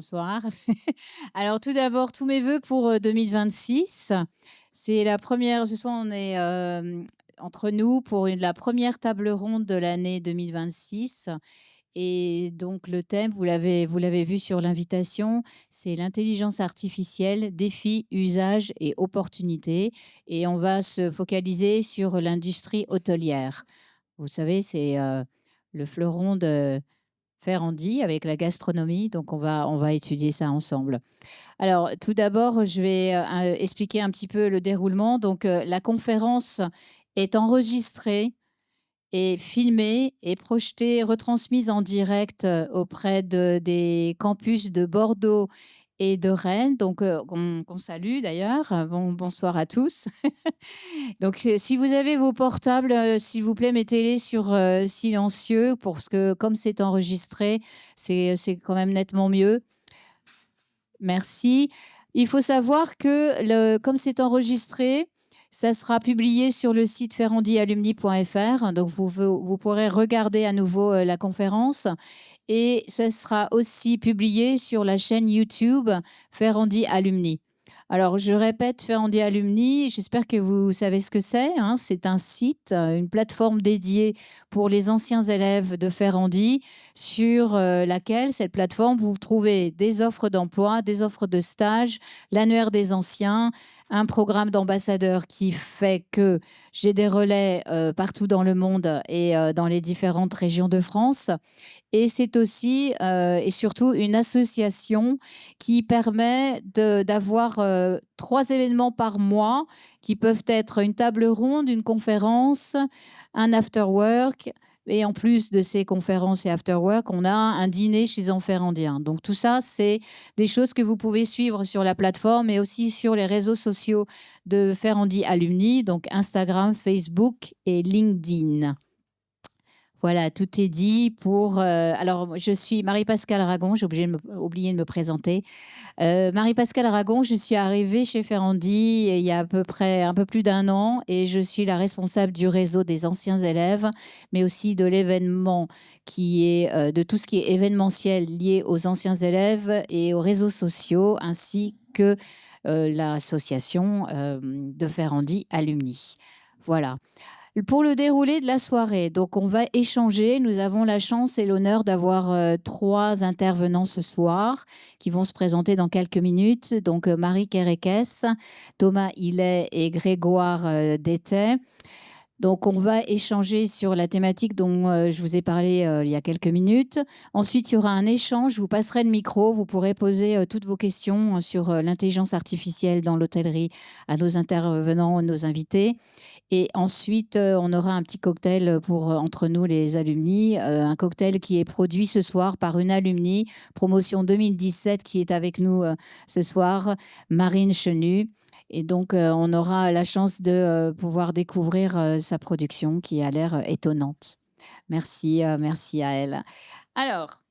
Bonsoir. Alors tout d'abord, tous mes vœux pour 2026. C'est la première, ce soir on est entre nous pour la première table ronde de l'année 2026. Et donc le thème, vous l'avez vu sur l'invitation, c'est l'intelligence artificielle, défis, usages et opportunités. Et on va se focaliser sur l'industrie hôtelière. Vous savez, c'est le fleuron de Ferrandi avec la gastronomie, donc on va étudier ça ensemble. Alors tout d'abord, je vais, expliquer un petit peu le déroulement. Donc, la conférence est enregistrée et filmée et projetée, retransmise en direct, auprès des campus de Bordeaux et de Rennes, donc, qu'on salue d'ailleurs. Bonsoir à tous. Donc, si vous avez vos portables, s'il vous plaît, mettez-les sur silencieux, parce que comme c'est enregistré, c'est quand même nettement mieux. Merci. Il faut savoir que comme c'est enregistré, ça sera publié sur le site ferrandialumni.fr. Donc, vous pourrez regarder à nouveau la conférence. Et ça sera aussi publié sur la chaîne YouTube Ferrandi Alumni. Alors, je répète, Ferrandi Alumni, j'espère que vous savez ce que c'est, hein. C'est un site, une plateforme dédiée pour les anciens élèves de Ferrandi, sur laquelle, cette plateforme, vous trouvez des offres d'emploi, des offres de stage, l'annuaire des anciens, un programme d'ambassadeurs qui fait que j'ai des relais partout dans le monde et dans les différentes régions de France. Et c'est aussi et surtout une association qui permet d'avoir 3 événements par mois qui peuvent être une table ronde, une conférence, un after work. Et en plus de ces conférences et after work, on a un dîner chez Enferrandien. Donc tout ça, c'est des choses que vous pouvez suivre sur la plateforme et aussi sur les réseaux sociaux de Ferrandi Alumni, donc Instagram, Facebook et LinkedIn. Voilà, tout est dit pour. Alors, je suis Marie-Pascale Aragon, j'ai oublié de me présenter. Marie-Pascale Aragon, je suis arrivée chez Ferrandi il y a à peu près un peu plus d'un an et je suis la responsable du réseau des anciens élèves, mais aussi de l'événement qui est de tout ce qui est événementiel lié aux anciens élèves et aux réseaux sociaux, ainsi que l'association de Ferrandi Alumni. Voilà. Pour le déroulé de la soirée, donc on va échanger. Nous avons la chance et l'honneur d'avoir 3 intervenants ce soir qui vont se présenter dans quelques minutes. Donc Marie Kérékès, Thomas Hillet et Grégoire Détais. Donc on va échanger sur la thématique dont je vous ai parlé il y a quelques minutes. Ensuite, il y aura un échange. Je vous passerai le micro. Vous pourrez poser toutes vos questions sur l'intelligence artificielle dans l'hôtellerie à nos intervenants, nos invités. Et ensuite, on aura un petit cocktail pour entre nous, les alumni. Un cocktail qui est produit ce soir par une alumni, promotion 2017, qui est avec nous ce soir, Marine Chenu. Et donc, on aura la chance de pouvoir découvrir sa production qui a l'air étonnante. Merci, merci à elle. Alors,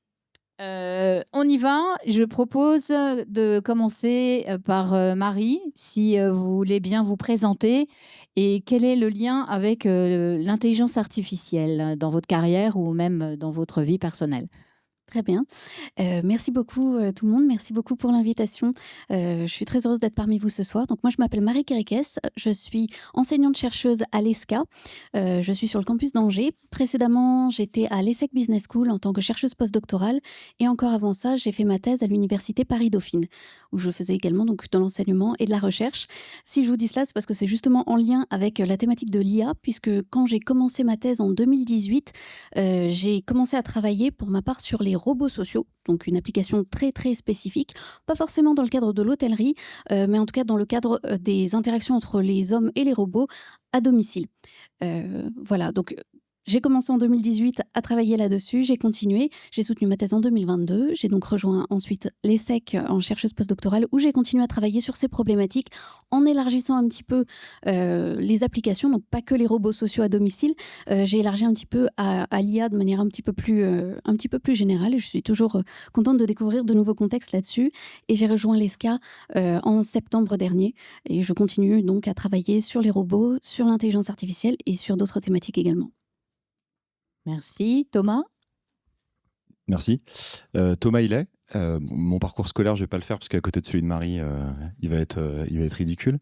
on y va. Je propose de commencer par Marie, si vous voulez bien vous présenter. Et quel est le lien avec l'intelligence artificielle dans votre carrière ou même dans votre vie personnelle? Très bien. Merci beaucoup, tout le monde. Merci beaucoup pour l'invitation. Je suis très heureuse d'être parmi vous ce soir. Donc moi, je m'appelle Marie Kérékès. Je suis enseignante-chercheuse à l'ESCA. Je suis sur le campus d'Angers. Précédemment, j'étais à l'ESSEC Business School en tant que chercheuse postdoctorale et encore avant ça, j'ai fait ma thèse à l'université Paris-Dauphine, où je faisais également donc de l'enseignement et de la recherche. Si je vous dis cela, c'est parce que c'est justement en lien avec la thématique de l'IA, puisque quand j'ai commencé ma thèse en 2018, j'ai commencé à travailler pour ma part sur les robots sociaux, donc une application très très spécifique, pas forcément dans le cadre de l'hôtellerie, mais en tout cas dans le cadre des interactions entre les hommes et les robots à domicile. Voilà, donc j'ai commencé en 2018 à travailler là-dessus, j'ai continué, j'ai soutenu ma thèse en 2022, j'ai donc rejoint ensuite l'ESSEC en chercheuse postdoctorale où j'ai continué à travailler sur ces problématiques en élargissant un petit peu les applications, donc pas que les robots sociaux à domicile. J'ai élargi un petit peu à l'IA de manière un petit peu plus générale et je suis toujours contente de découvrir de nouveaux contextes là-dessus. Et j'ai rejoint l'ESCA en septembre dernier et je continue donc à travailler sur les robots, sur l'intelligence artificielle et sur d'autres thématiques également. Merci. Thomas? Merci. Thomas Hillet, Mon parcours scolaire, je vais pas le faire parce qu'à côté de celui de Marie, il va être ridicule.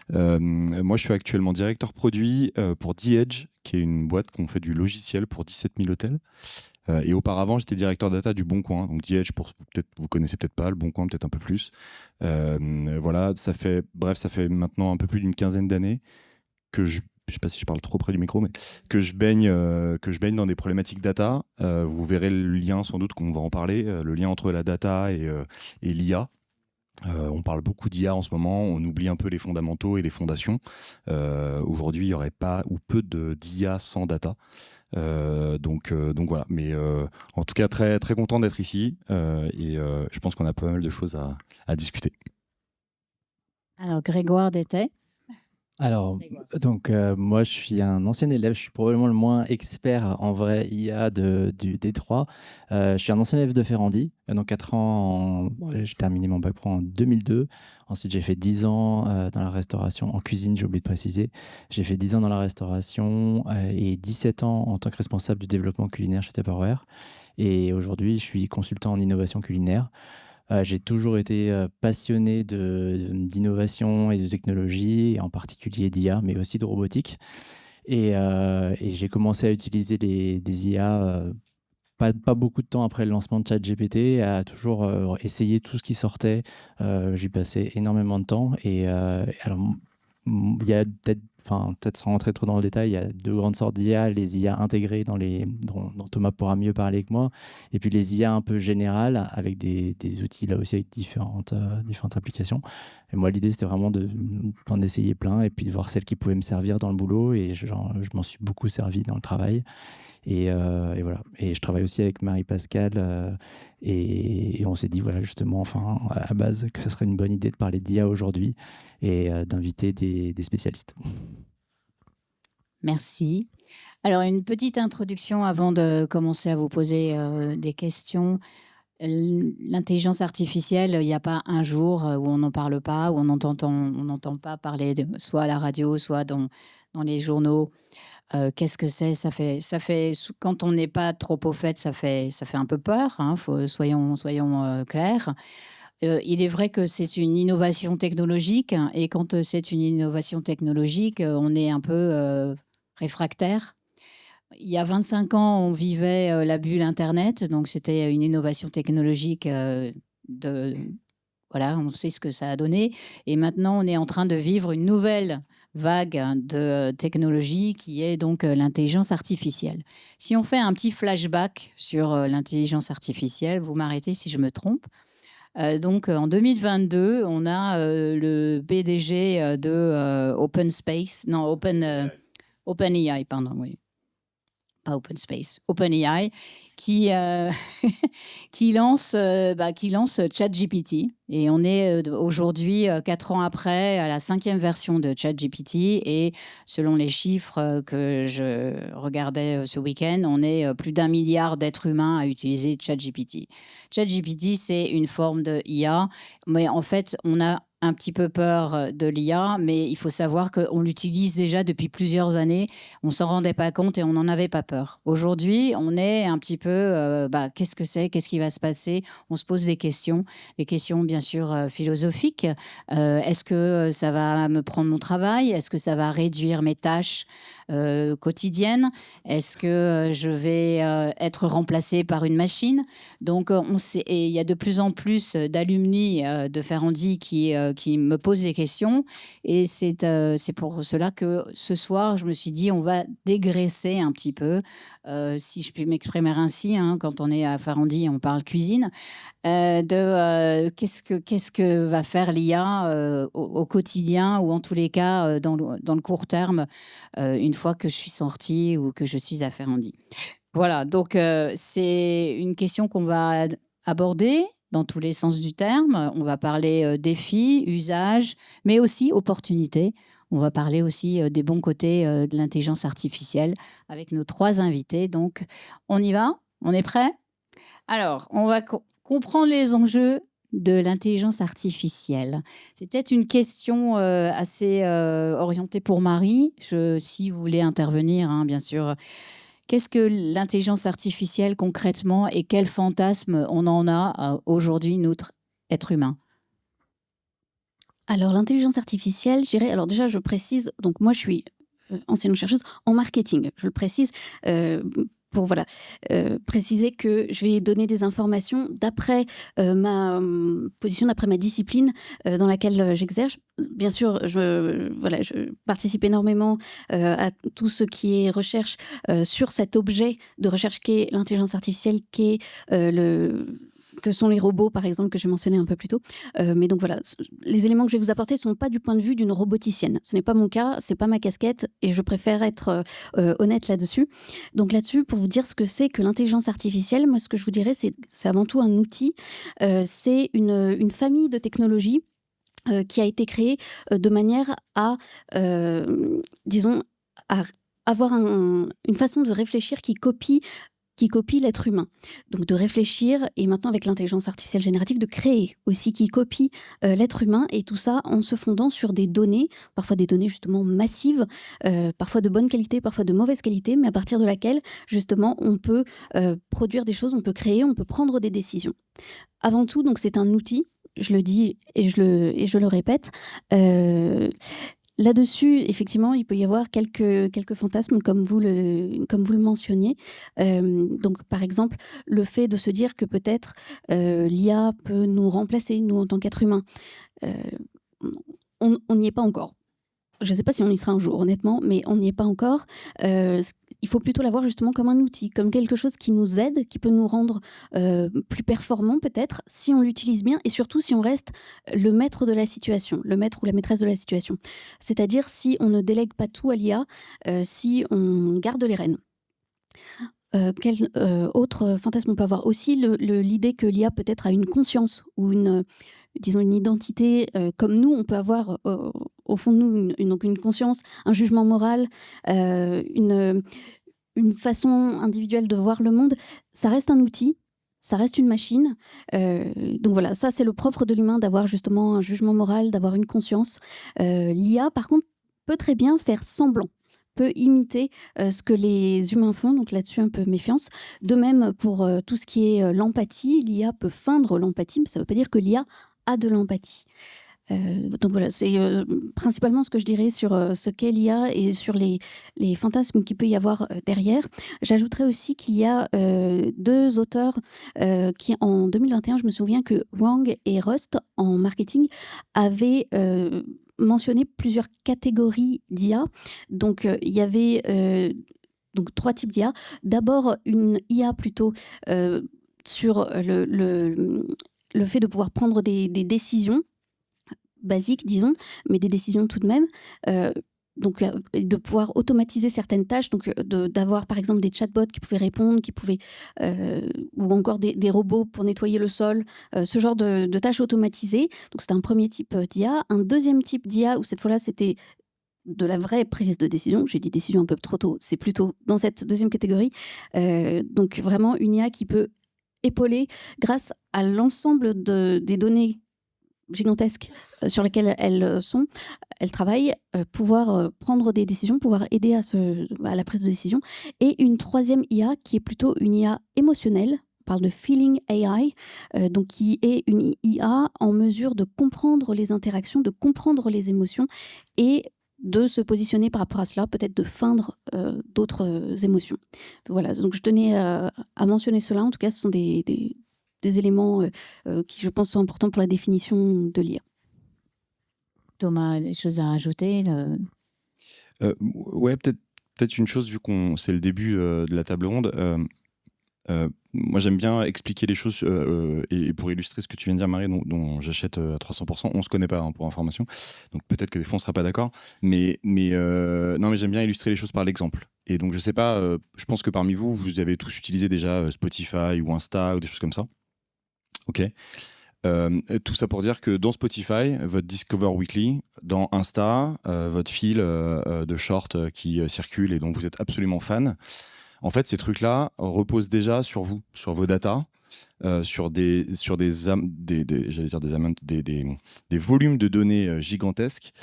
Moi, je suis actuellement directeur produit pour The-Edge, qui est une boîte qu'on fait du logiciel pour 17 000 hôtels. Et auparavant, j'étais directeur data du Bon Coin. Donc The-Edge, vous connaissez peut-être pas, le Bon Coin peut-être un peu plus. Voilà, ça fait maintenant un peu plus d'une quinzaine d'années que je sais pas si je parle trop près du micro, mais que je baigne dans des problématiques data. Vous verrez le lien, sans doute qu'on va en parler, le lien entre la data et l'IA. On parle beaucoup d'IA en ce moment, on oublie un peu les fondamentaux et les fondations. Aujourd'hui, il n'y aurait pas ou peu d'IA sans data. Donc voilà. Mais en tout cas, très, très content d'être ici et je pense qu'on a pas mal de choses à discuter. Alors, Grégoire Détais. Alors, donc moi je suis un ancien élève, je suis probablement le moins expert en vrai IA des trois. Je suis un ancien élève de Ferrandi, donc 4 ans, j'ai terminé mon bac pro en 2002. Ensuite j'ai fait 10 ans dans la restauration, en cuisine, j'ai oublié de préciser. J'ai fait 10 ans dans la restauration et 17 ans en tant que responsable du développement culinaire chez Tupperware. Et aujourd'hui je suis consultant en innovation culinaire. J'ai toujours été passionné d'innovation et de technologie, et en particulier d'IA, mais aussi de robotique. Et j'ai commencé à utiliser des IA pas beaucoup de temps après le lancement de ChatGPT, à toujours essayer tout ce qui sortait. J'y passais énormément de temps. Et alors, il y a peut-être sans rentrer trop dans le détail, il y a 2 grandes sortes d'IA, les IA intégrées dont Thomas pourra mieux parler que moi, et puis les IA un peu générales avec des outils là aussi avec différentes applications. Et moi, l'idée, c'était vraiment d'en essayer plein et puis de voir celles qui pouvaient me servir dans le boulot, et je m'en suis beaucoup servi dans le travail. Et voilà. Et je travaille aussi avec Marie-Pascale et on s'est dit, voilà, justement, enfin, à la base, que ce serait une bonne idée de parler d'IA aujourd'hui et d'inviter des spécialistes. Merci. Alors, une petite introduction avant de commencer à vous poser des questions. L'intelligence artificielle, il n'y a pas un jour où on n'en parle pas, où on n'entend pas parler, soit à la radio, soit dans les journaux. Qu'est-ce que c'est? Ça fait, quand on n'est pas trop au fait, ça fait un peu peur, hein, soyons clairs. Il est vrai que c'est une innovation technologique, et quand c'est une innovation technologique, on est un peu réfractaire. Il y a 25 ans, on vivait la bulle Internet, donc c'était une innovation technologique voilà, on sait ce que ça a donné. Et maintenant, on est en train de vivre une nouvelle vague de technologie qui est donc l'intelligence artificielle. Si on fait un petit flashback sur l'intelligence artificielle, vous m'arrêtez si je me trompe. Donc en 2022, on a le PDG de OpenAI, pardon, oui. Pas Open Space, OpenAI, qui lance ChatGPT. Et on est aujourd'hui, 4 ans après, à la 5e version de ChatGPT. Et selon les chiffres que je regardais ce week-end, on est plus d'1 milliard d'êtres humains à utiliser ChatGPT. ChatGPT, c'est une forme de IA, mais en fait, on a un petit peu peur de l'IA, mais il faut savoir qu'on l'utilise déjà depuis plusieurs années. On ne s'en rendait pas compte et on n'en avait pas peur. Aujourd'hui, on est un petit peu, qu'est-ce que c'est? Qu'est-ce qui va se passer? On se pose des questions bien sûr philosophiques. Est-ce que ça va me prendre mon travail? Est-ce que ça va réduire mes tâches quotidiennes? Est-ce que je vais être remplacée par une machine? Donc, et il y a de plus en plus d'alumni de Ferrandi qui me posent des questions. Et c'est pour cela que ce soir, je me suis dit, on va dégraisser un petit peu, si je puis m'exprimer ainsi, hein, quand on est à Ferrandi, on parle cuisine, qu'est-ce que va faire l'IA au quotidien, ou en tous les cas dans le court terme, une fois que je suis sortie ou que je suis à Ferrandi. Voilà, donc c'est une question qu'on va aborder dans tous les sens du terme. On va parler défis, usages, mais aussi opportunités. On va parler aussi des bons côtés de l'intelligence artificielle avec nos 3 invités. Donc, on y va? On est prêt? Alors, on va comprendre les enjeux de l'intelligence artificielle. C'est peut-être une question assez orientée pour Marie. Si vous voulez intervenir, hein, bien sûr. Qu'est-ce que l'intelligence artificielle concrètement et quel fantasme on en a aujourd'hui, nous, êtres humains? Alors, l'intelligence artificielle, je dirais, alors déjà, je précise, donc moi, je suis enseignante chercheuse en marketing, je le précise, pour voilà, préciser que je vais donner des informations d'après ma position, d'après ma discipline dans laquelle j'exerce. Bien sûr, je participe énormément à tout ce qui est recherche sur cet objet de recherche qu'est l'intelligence artificielle, que sont les robots, par exemple, que j'ai mentionné un peu plus tôt. Mais donc voilà, les éléments que je vais vous apporter ne sont pas du point de vue d'une roboticienne. Ce n'est pas mon cas, ce n'est pas ma casquette, et je préfère être honnête là-dessus. Donc là-dessus, pour vous dire ce que c'est que l'intelligence artificielle, moi, ce que je vous dirais, c'est avant tout un outil. C'est une famille de technologies qui a été créée de manière à, disons, à avoir une façon de réfléchir qui copie l'être humain. Donc de réfléchir, et maintenant avec l'intelligence artificielle générative, de créer aussi qui copie l'être humain, et tout ça en se fondant sur des données, parfois des données justement massives, parfois de bonne qualité, parfois de mauvaise qualité, mais à partir de laquelle justement on peut produire des choses, on peut créer, on peut prendre des décisions. Avant tout, donc c'est un outil, je le dis et je le répète. Là-dessus, effectivement, il peut y avoir quelques fantasmes, comme vous le mentionniez. Donc, par exemple, le fait de se dire que peut-être l'IA peut nous remplacer, nous, en tant qu'êtres humains. On n'y est pas encore. Je ne sais pas si on y sera un jour, honnêtement, mais on n'y est pas encore. Il faut plutôt la voir justement comme un outil, comme quelque chose qui nous aide, qui peut nous rendre plus performants peut-être, si on l'utilise bien, et surtout si on reste le maître de la situation, le maître ou la maîtresse de la situation. C'est-à-dire si on ne délègue pas tout à l'IA, si on garde les rênes. Quel autre fantasme on peut avoir aussi? L'idée que l'IA peut-être a une conscience ou disons une identité, comme nous, on peut avoir au fond de nous une conscience, un jugement moral, une façon individuelle de voir le monde. Ça reste un outil, ça reste une machine. Donc voilà, ça c'est le propre de l'humain, d'avoir justement un jugement moral, d'avoir une conscience. L'IA, par contre, peut très bien faire semblant, peut imiter ce que les humains font, donc là-dessus un peu méfiance. De même pour tout ce qui est l'empathie, l'IA peut feindre l'empathie, mais ça ne veut pas dire que l'IA a de l'empathie. Donc voilà, c'est principalement ce que je dirais sur ce qu'est l'IA et sur les fantasmes qu'il peut y avoir derrière. J'ajouterais aussi qu'il y a deux auteurs qui, en 2021, je me souviens que Wang et Rust, en marketing, avaient mentionné plusieurs catégories d'IA. Donc il y avait donc 3 types d'IA. D'abord, une IA plutôt sur le fait de pouvoir prendre des décisions basiques, disons, mais des décisions tout de même. Donc, de pouvoir automatiser certaines tâches, donc d'avoir par exemple des chatbots qui pouvaient répondre, ou encore des robots pour nettoyer le sol, ce genre de tâches automatisées. Donc, c'était un premier type d'IA. Un deuxième type d'IA, où cette fois-là, c'était de la vraie prise de décision. J'ai dit décision un peu trop tôt, c'est plutôt dans cette deuxième catégorie. Donc, vraiment une IA qui peut épauler grâce à l'ensemble des données gigantesques sur lesquelles elles travaillent, pouvoir prendre des décisions, pouvoir aider à la prise de décision. Et une troisième IA qui est plutôt une IA émotionnelle, on parle de Feeling AI, donc qui est une IA en mesure de comprendre les interactions, de comprendre les émotions et de se positionner par rapport à cela, peut-être de feindre d'autres émotions. Voilà, donc je tenais à mentionner cela. En tout cas, ce sont des éléments qui, je pense, sont importants pour la définition de l'IA. Thomas, des choses à rajouter Ouais, peut-être une chose, vu qu'on c'est le début de la table ronde. Moi, j'aime bien expliquer les choses et pour illustrer ce que tu viens de dire, Marie, dont j'achète à 300%. On se connaît pas, hein, pour information, donc peut-être que des fois on sera pas d'accord. Mais j'aime bien illustrer les choses par l'exemple. Et donc, je sais pas. Je pense que parmi vous, vous avez tous utilisé déjà Spotify ou Insta ou des choses comme ça. Ok. Tout ça pour dire que dans Spotify, votre Discover Weekly, dans Insta, votre fil de short qui circule et dont vous êtes absolument fan, en fait, ces trucs-là reposent déjà sur vous, sur vos datas, sur des volumes de données gigantesques.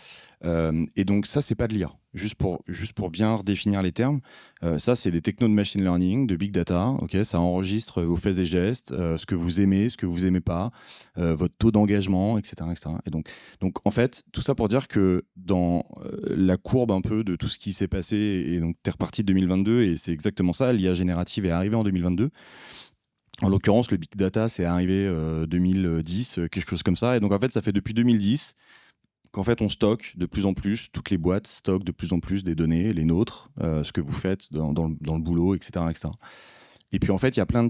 Et donc ça, c'est pas de l'IA. Juste pour bien redéfinir les termes, ça, c'est des technos de machine learning, de big data. Ok, ça enregistre vos faits et gestes, ce que vous aimez, ce que vous aimez pas, votre taux d'engagement, etc., etc. Et donc, en fait, tout ça pour dire que dans la courbe un peu de tout ce qui s'est passé, et donc t'es reparti de 2022, et c'est exactement ça, l'IA générative est arrivée en 2022. En l'occurrence, le big data, c'est arrivé 2010, quelque chose comme ça. Et donc, en fait, ça fait depuis 2010 qu'en fait, on stocke de plus en plus, toutes les boîtes stockent de plus en plus des données, les nôtres, ce que vous faites dans le boulot, etc., etc. Et puis, en fait, il y a plein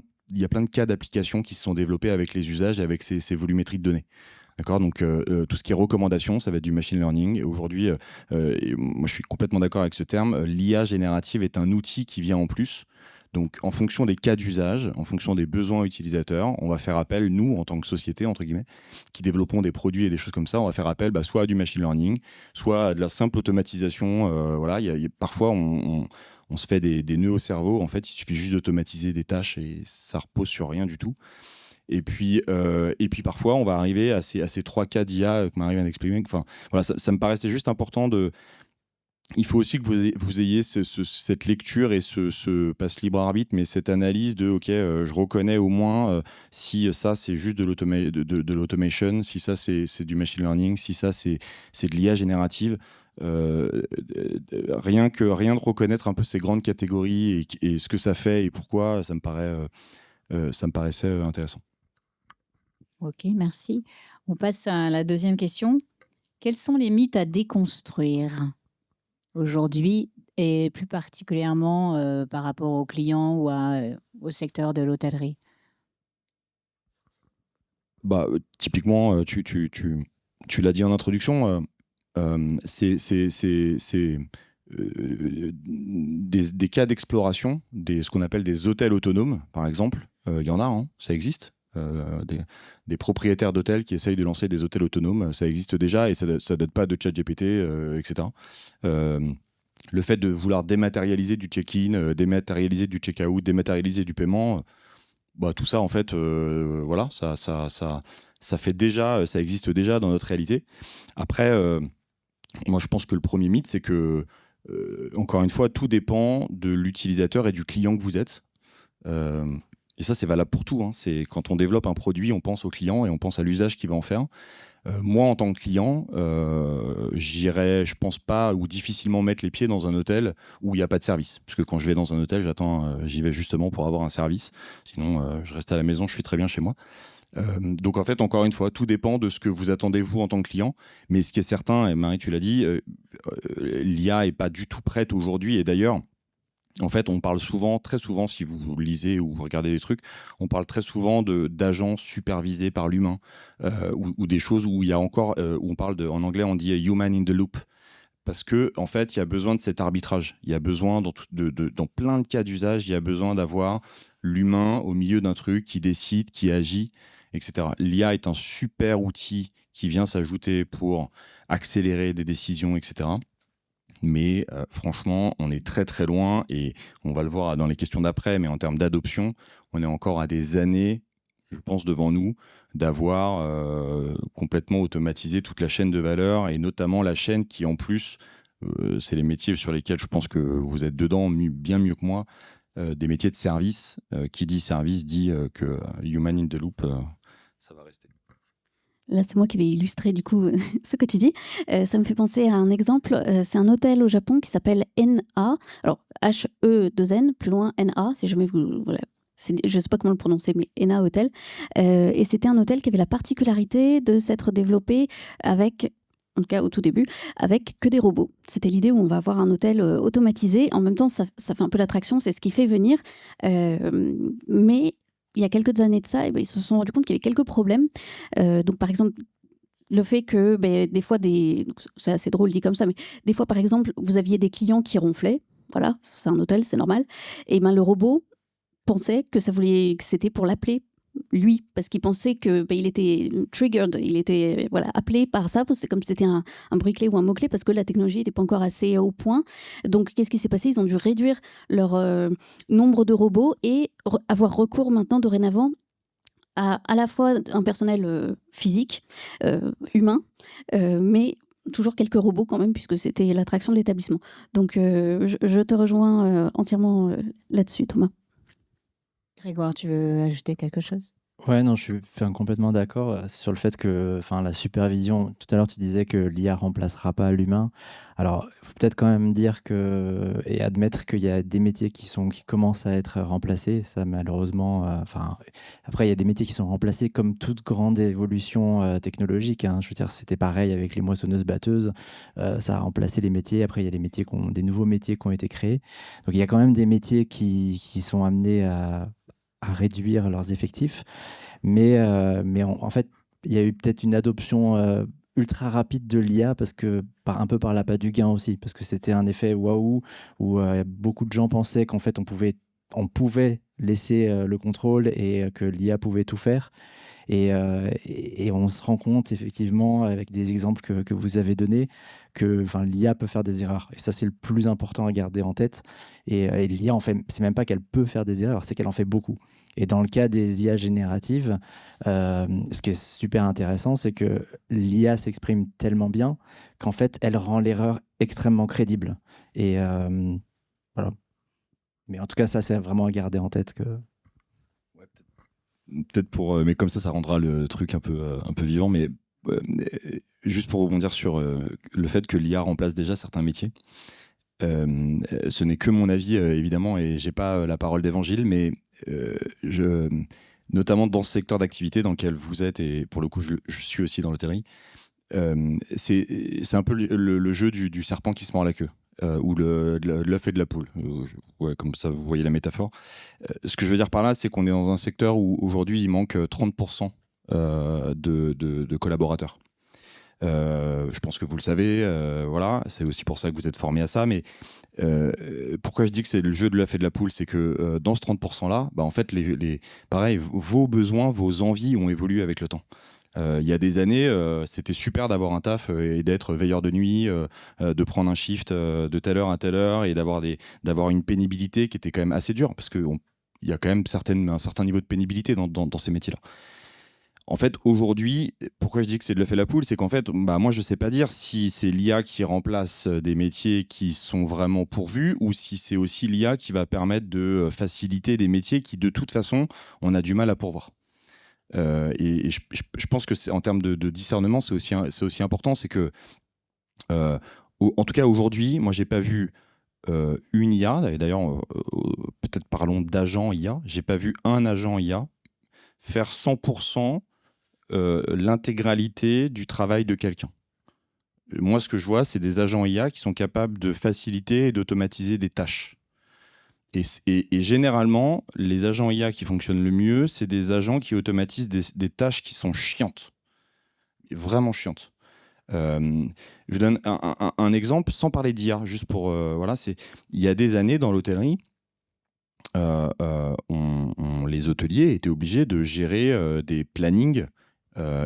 de cas d'applications qui se sont développés avec les usages et avec ces volumétries de données. D'accord, donc tout ce qui est recommandation, ça va être du machine learning. Et aujourd'hui, moi je suis complètement d'accord avec ce terme, l'IA générative est un outil qui vient en plus. Donc en fonction des cas d'usage, en fonction des besoins utilisateurs, on va faire appel, nous, en tant que société, entre guillemets, qui développons des produits et des choses comme ça, on va faire appel soit à du machine learning, soit à de la simple automatisation. Voilà, parfois on se fait des nœuds au cerveau. En fait, il suffit juste d'automatiser des tâches et ça repose sur rien du tout. Et puis parfois, on va arriver à ces 3 cas d'IA que Marie vient d'exprimer. Enfin, voilà, ça me paraissait juste important de... Il faut aussi que vous ayez cette lecture et pas ce libre arbitre, mais cette analyse de, OK, je reconnais au moins si ça, c'est juste de l'automation, si ça, c'est du machine learning, si ça, c'est de l'IA générative. Rien de reconnaître un peu ces grandes catégories et ce que ça fait et pourquoi, ça me paraissait intéressant. Ok, merci. On passe à la deuxième question. Quels sont les mythes à déconstruire aujourd'hui et plus particulièrement par rapport aux clients ou au secteur de l'hôtellerie? Typiquement, tu l'as dit en introduction, c'est des cas d'exploration, ce qu'on appelle des hôtels autonomes, par exemple. Il y en a, hein, ça existe. Des propriétaires d'hôtels qui essayent de lancer des hôtels autonomes, ça existe déjà et ça ne date pas de ChatGPT, etc. Le fait de vouloir dématérialiser du check-in, dématérialiser du check-out, dématérialiser du paiement, tout ça en fait, voilà, ça fait déjà, ça existe déjà dans notre réalité. Après, moi je pense que le premier mythe, c'est que encore une fois, tout dépend de l'utilisateur et du client que vous êtes. Et ça, c'est valable pour tout. Hein. C'est quand on développe un produit, on pense au client et on pense à l'usage qu'il va en faire. Moi, en tant que client, j'irais, je pense pas, ou difficilement mettre les pieds dans un hôtel où il n'y a pas de service. Parce que quand je vais dans un hôtel, j'y vais justement pour avoir un service. Sinon, je reste à la maison, je suis très bien chez moi. Donc en fait, encore une fois, tout dépend de ce que vous attendez vous en tant que client. Mais ce qui est certain, et Marie, tu l'as dit, l'IA est pas du tout prête aujourd'hui. Et d'ailleurs, en fait, on parle souvent, très souvent, si vous lisez ou regardez des trucs, on parle très souvent d'agents supervisés par l'humain ou des choses où il y a encore, où on parle en anglais, on dit human in the loop. Parce que en fait, il y a besoin de cet arbitrage. Il y a besoin, dans plein de cas d'usage, il y a besoin d'avoir l'humain au milieu d'un truc qui décide, qui agit, etc. L'IA est un super outil qui vient s'ajouter pour accélérer des décisions, etc. Mais franchement, on est très très loin et on va le voir dans les questions d'après, mais en termes d'adoption, on est encore à des années, je pense, devant nous, d'avoir complètement automatisé toute la chaîne de valeur et notamment la chaîne qui, en plus, c'est les métiers sur lesquels je pense que vous êtes dedans bien mieux que moi, des métiers de service. Qui dit service dit que human in the loop, ça va rester. Là, c'est moi qui vais illustrer du coup ce que tu dis. Ça me fait penser à un exemple. C'est un hôtel au Japon qui s'appelle NA. Alors, H-E-2-N, plus loin, NA, si jamais vous... Voilà. Je ne sais pas comment le prononcer, mais NA Hotel. Et c'était un hôtel qui avait la particularité de s'être développé avec... en tout cas au tout début, avec que des robots. C'était l'idée où on va avoir un hôtel automatisé. En même temps, ça fait un peu l'attraction, c'est ce qui fait venir. Mais il y a quelques années de ça, ils se sont rendus compte qu'il y avait quelques problèmes. Donc par exemple, le fait que des fois, c'est assez drôle dit comme ça, mais des fois par exemple, vous aviez des clients qui ronflaient. Voilà, c'est un hôtel, c'est normal. Et le robot pensait que c'était pour l'appeler lui, parce qu'il pensait que il était triggered, il était appelé par ça, parce que c'est comme si c'était un bruit-clé ou un mot-clé, parce que la technologie n'était pas encore assez au point. Donc, qu'est-ce qui s'est passé? Ils ont dû réduire leur nombre de robots et avoir recours maintenant, dorénavant, à la fois un personnel physique, humain, mais toujours quelques robots quand même, puisque c'était l'attraction de l'établissement. Donc, je te rejoins entièrement là-dessus, Thomas. Grégoire, tu veux ajouter quelque chose? Ouais, non, je suis complètement d'accord sur le fait que la supervision, tout à l'heure tu disais que l'IA remplacera pas l'humain. Alors, il faut peut-être quand même dire et admettre qu'il y a des métiers qui commencent à être remplacés. Ça, malheureusement, après, il y a des métiers qui sont remplacés comme toute grande évolution technologique, hein. Je veux dire, c'était pareil avec les moissonneuses-batteuses. Ça a remplacé les métiers. Après, il y a des nouveaux métiers qui ont été créés. Donc, il y a quand même des métiers qui sont amenés à réduire leurs effectifs. Mais en fait, il y a eu peut-être une adoption ultra rapide de l'IA un peu par l'appât du gain aussi, parce que c'était un effet waouh où beaucoup de gens pensaient qu'en fait on pouvait laisser le contrôle et que l'IA pouvait tout faire. Et on se rend compte effectivement avec des exemples que vous avez donnés que l'IA peut faire des erreurs. Et ça, c'est le plus important à garder en tête. Et l'IA, en fait, c'est même pas qu'elle peut faire des erreurs, c'est qu'elle en fait beaucoup. Et dans le cas des IA génératives, ce qui est super intéressant, c'est que l'IA s'exprime tellement bien qu'en fait, elle rend l'erreur extrêmement crédible. Et voilà. Mais en tout cas, ça, c'est vraiment à garder en tête que... Peut-être mais comme ça rendra le truc un peu vivant, mais juste pour rebondir sur le fait que l'IA remplace déjà certains métiers. Ce n'est que mon avis, évidemment, et j'ai pas la parole d'évangile, mais notamment dans ce secteur d'activité dans lequel vous êtes, et pour le coup, je suis aussi dans l'hôtellerie, c'est un peu le jeu du serpent qui se mord la queue. Ou l'œuf et de la poule. Ouais, comme ça, vous voyez la métaphore. Ce que je veux dire par là, c'est qu'on est dans un secteur où aujourd'hui, il manque 30% de collaborateurs. Je pense que vous le savez, voilà, c'est aussi pour ça que vous êtes formés à ça, mais pourquoi je dis que c'est le jeu de l'œuf et de la poule, c'est que dans ce 30%-là, en fait, pareil, vos besoins, vos envies ont évolué avec le temps. Il y a des années, c'était super d'avoir un taf et d'être veilleur de nuit, de prendre un shift de telle heure à telle heure et d'avoir une pénibilité qui était quand même assez dure, parce qu'il y a quand même un certain niveau de pénibilité dans ces métiers-là. En fait, aujourd'hui, pourquoi je dis que c'est de l'œuf et la poule, c'est qu'en fait, moi, je ne sais pas dire si c'est l'IA qui remplace des métiers qui sont vraiment pourvus ou si c'est aussi l'IA qui va permettre de faciliter des métiers qui, de toute façon, on a du mal à pourvoir. Et je pense que en termes de discernement, c'est aussi important, c'est que, en tout cas aujourd'hui, moi j'ai pas vu une IA, et d'ailleurs peut-être parlons d'agent IA, j'ai pas vu un agent IA faire 100% l'intégralité du travail de quelqu'un. Moi, ce que je vois, c'est des agents IA qui sont capables de faciliter et d'automatiser des tâches. Et généralement, les agents IA qui fonctionnent le mieux, c'est des agents qui automatisent des tâches qui sont chiantes. Vraiment chiantes. Je donne un exemple, sans parler d'IA, juste pour... il y a des années, dans l'hôtellerie, les hôteliers étaient obligés de gérer des plannings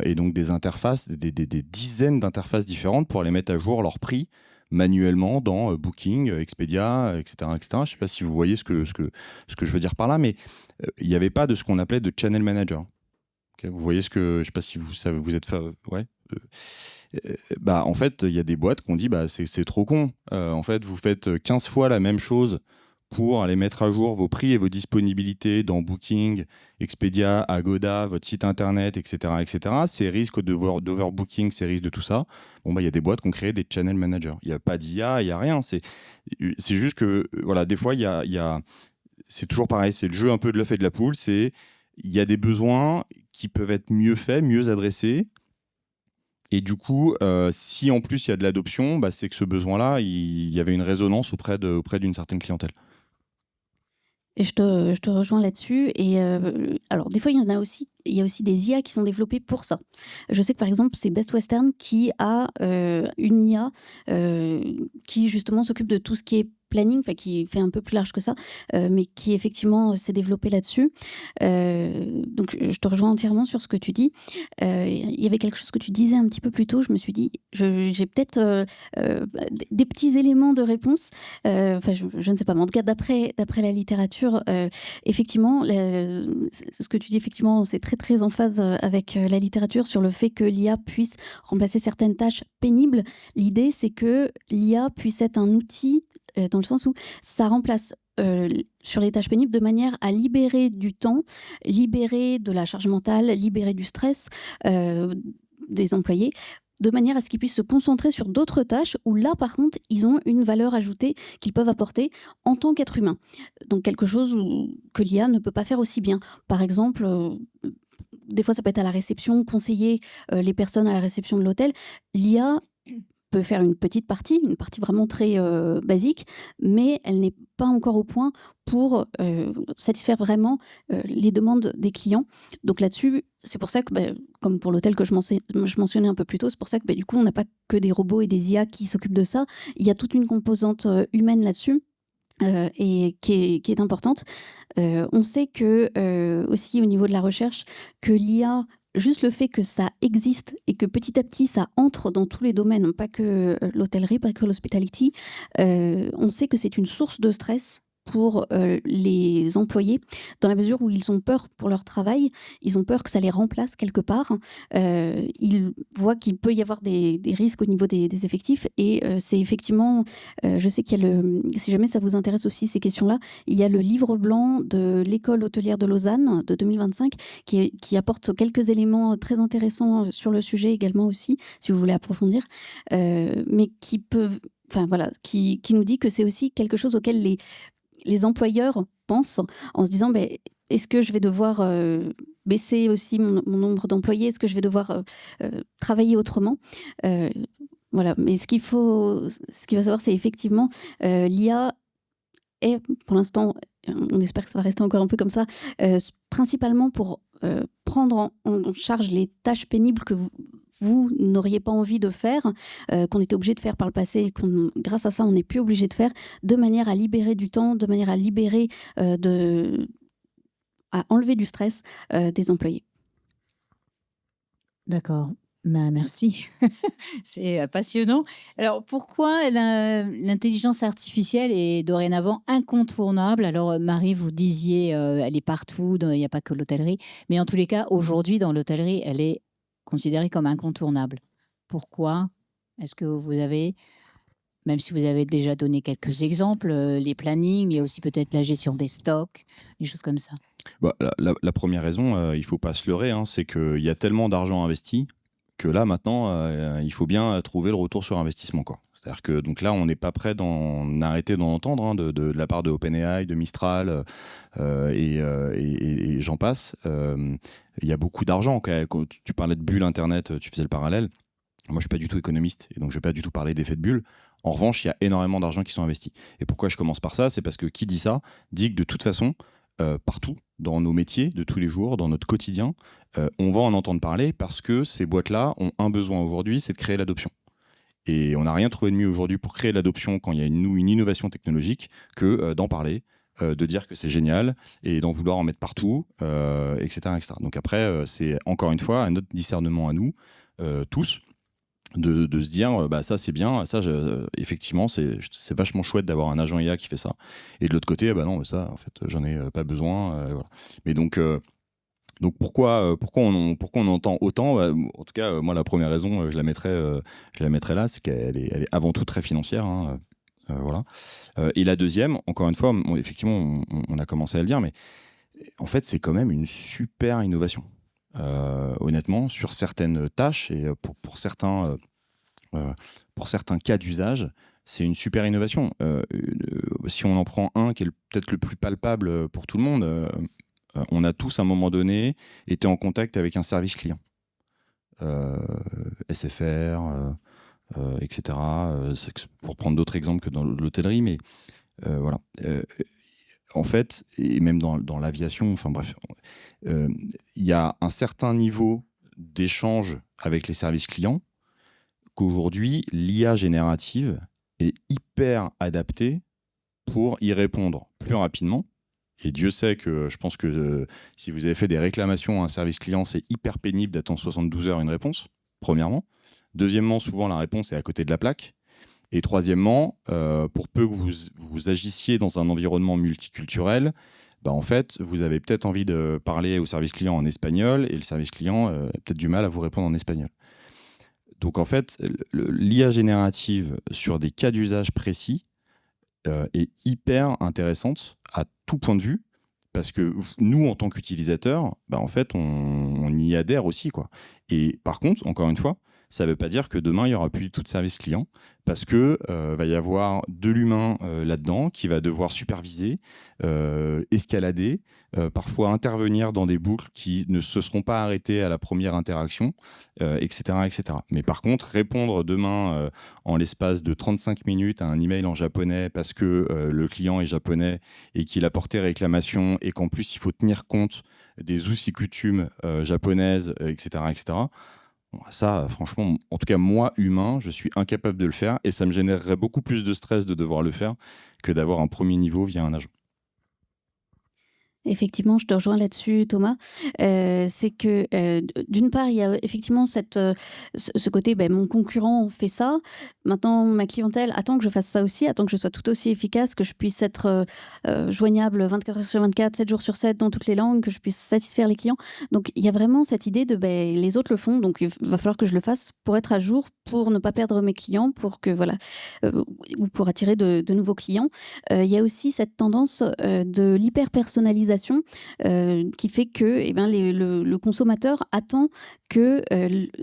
et donc des interfaces, des dizaines d'interfaces différentes pour aller mettre à jour leurs prix manuellement dans Booking, Expedia, etc., etc. Je ne sais pas si vous voyez ce que je veux dire par là, mais il n'y avait pas de ce qu'on appelait de channel manager. Okay, vous voyez je ne sais pas si vous savez, vous êtes... ouais. En fait, il y a des boîtes qui ont dit c'est trop con. En fait, vous faites 15 fois la même chose pour aller mettre à jour vos prix et vos disponibilités dans Booking, Expedia, Agoda, votre site internet, etc., etc. C'est risque d'overbooking, c'est risque de tout ça. Il y a des boîtes qui ont créé des channel managers. Il n'y a pas d'IA, il n'y a rien. C'est juste que, voilà, des fois, c'est toujours pareil. C'est le jeu un peu de l'œuf et de la poule. Il y a des besoins qui peuvent être mieux faits, mieux adressés. Et du coup, si en plus il y a de l'adoption, c'est que ce besoin-là, il y avait une résonance auprès d'une certaine clientèle. Et je te rejoins là-dessus. Et alors, des fois, il y a aussi des IA qui sont développées pour ça. Je sais que, par exemple, c'est Best Western qui a une IA qui, justement, s'occupe de tout ce qui est planning, qui fait un peu plus large que ça, mais qui effectivement s'est développé là-dessus. Donc je te rejoins entièrement sur ce que tu dis. Il y avait quelque chose que tu disais un petit peu plus tôt, je me suis dit, j'ai peut-être des petits éléments de réponse. Je ne sais pas, mais en tout cas, d'après la littérature, effectivement, ce que tu dis, effectivement, c'est très très en phase avec la littérature sur le fait que l'IA puisse remplacer certaines tâches pénibles. L'idée, c'est que l'IA puisse être un outil dans le sens où ça remplace sur les tâches pénibles de manière à libérer du temps, libérer de la charge mentale, libérer du stress des employés, de manière à ce qu'ils puissent se concentrer sur d'autres tâches où là, par contre, ils ont une valeur ajoutée qu'ils peuvent apporter en tant qu'être humain. Donc quelque chose que l'IA ne peut pas faire aussi bien. Par exemple, des fois, ça peut être à la réception, conseiller les personnes à la réception de l'hôtel. L'IA peut faire une partie vraiment très basique, mais elle n'est pas encore au point pour satisfaire vraiment les demandes des clients. Donc là-dessus, c'est pour ça que, comme pour l'hôtel que je mentionnais un peu plus tôt, c'est pour ça que du coup, on n'a pas que des robots et des IA qui s'occupent de ça. Il y a toute une composante humaine là-dessus. Et qui est importante. On sait que aussi au niveau de la recherche, que l'IA, juste le fait que ça existe et que petit à petit ça entre dans tous les domaines, pas que l'hôtellerie, pas que l'hospitality, on sait que c'est une source de stress pour les employés, dans la mesure où ils ont peur pour leur travail, ils ont peur que ça les remplace quelque part, ils voient qu'il peut y avoir des risques au niveau des effectifs, et c'est effectivement, je sais qu'il y a si jamais ça vous intéresse aussi ces questions-là, il y a le livre blanc de l'école hôtelière de Lausanne de 2025 qui apporte quelques éléments très intéressants sur le sujet également aussi, si vous voulez approfondir, mais qui peuvent... Enfin voilà, qui nous dit que c'est aussi quelque chose auquel les employeurs pensent en se disant est-ce que je vais devoir baisser aussi mon nombre d'employés? Est-ce que je vais devoir travailler autrement? Voilà. Mais ce qu'il faut savoir, c'est effectivement l'IA est, pour l'instant, on espère que ça va rester encore un peu comme ça, principalement pour prendre en charge les tâches pénibles que vous n'auriez pas envie de faire, qu'on était obligé de faire par le passé et grâce à ça, on n'est plus obligé de faire, de manière à libérer du temps, de manière à libérer, à enlever du stress des employés. D'accord. Merci. C'est passionnant. Alors, pourquoi l'intelligence artificielle est dorénavant incontournable? Alors, Marie, vous disiez, elle est partout, il n'y a pas que l'hôtellerie. Mais en tous les cas, aujourd'hui, dans l'hôtellerie, elle est considérée comme incontournable. Pourquoi? Est-ce que vous avez, même si vous avez déjà donné quelques exemples, les plannings, mais aussi peut-être la gestion des stocks, des choses comme ça? La première raison, il ne faut pas se leurrer, c'est qu'il y a tellement d'argent investi que là, maintenant, il faut bien trouver le retour sur investissement, quoi. C'est-à-dire que donc là, on n'est pas prêt d'arrêter d'en entendre de la part de OpenAI, de Mistral et j'en passe. Il y a beaucoup d'argent. Quand tu parlais de bulle Internet, tu faisais le parallèle. Moi, je ne suis pas du tout économiste et donc je ne vais pas du tout parler d'effet de bulle. En revanche, il y a énormément d'argent qui sont investis. Et pourquoi je commence par ça? C'est parce que qui dit ça dit que de toute façon, partout, dans nos métiers de tous les jours, dans notre quotidien, on va en entendre parler parce que ces boîtes-là ont un besoin aujourd'hui, c'est de créer l'adoption. Et on n'a rien trouvé de mieux aujourd'hui pour créer l'adoption quand il y a une innovation technologique que d'en parler, de dire que c'est génial et d'en vouloir en mettre partout, etc., etc. Donc après, c'est encore une fois un autre discernement à nous, tous, de se dire ça c'est bien, ça effectivement c'est vachement chouette d'avoir un agent IA qui fait ça, et de l'autre côté non, ça en fait j'en ai pas besoin, voilà. Mais donc pourquoi on entend autant? En tout cas, moi la première raison, je la mettrais là, c'est qu'elle est avant tout très financière, voilà. Et la deuxième, encore une fois, effectivement on a commencé à le dire, mais en fait c'est quand même une super innovation. Honnêtement, sur certaines tâches et pour certains cas d'usage, c'est une super innovation. Si on en prend un qui est peut-être le plus palpable pour tout le monde, on a tous à un moment donné été en contact avec un service client, SFR, etc. Pour prendre d'autres exemples que dans l'hôtellerie, mais voilà. En fait, et même dans l'aviation, enfin bref, il y a un certain niveau d'échange avec les services clients qu'aujourd'hui, l'IA générative est hyper adaptée pour y répondre plus rapidement. Et Dieu sait que je pense que si vous avez fait des réclamations à un service client, c'est hyper pénible d'attendre 72 heures une réponse, premièrement. Deuxièmement, souvent la réponse est à côté de la plaque. Et troisièmement, pour peu que vous agissiez dans un environnement multiculturel, en fait, vous avez peut-être envie de parler au service client en espagnol et le service client a peut-être du mal à vous répondre en espagnol. Donc en fait, l'IA générative sur des cas d'usage précis est hyper intéressante à tout point de vue, parce que nous, en tant qu'utilisateurs, en fait, on y adhère aussi, quoi. Et par contre, encore une fois, ça ne veut pas dire que demain, il n'y aura plus du tout de service client, parce que va y avoir de l'humain là-dedans qui va devoir superviser, escalader, parfois intervenir dans des boucles qui ne se seront pas arrêtées à la première interaction, etc., etc. Mais par contre, répondre demain en l'espace de 35 minutes à un email en japonais parce que le client est japonais et qu'il a porté réclamation et qu'en plus, il faut tenir compte des us et coutumes japonaises, etc., etc., ça, franchement, en tout cas, moi, humain, je suis incapable de le faire et ça me générerait beaucoup plus de stress de devoir le faire que d'avoir un premier niveau via un agent. Effectivement, je te rejoins là-dessus, Thomas. C'est que, d'une part, il y a effectivement ce côté, mon concurrent fait ça. Maintenant, ma clientèle attend que je fasse ça aussi, attend que je sois tout aussi efficace, que je puisse être joignable 24 heures sur 24, 7 jours sur 7 dans toutes les langues, que je puisse satisfaire les clients. Donc, il y a vraiment cette idée de les autres le font, donc il va falloir que je le fasse pour être à jour, pour ne pas perdre mes clients, pour que ou pour attirer de nouveaux clients. Il y a aussi cette tendance de l'hyper-personnalisation qui fait que le consommateur attend que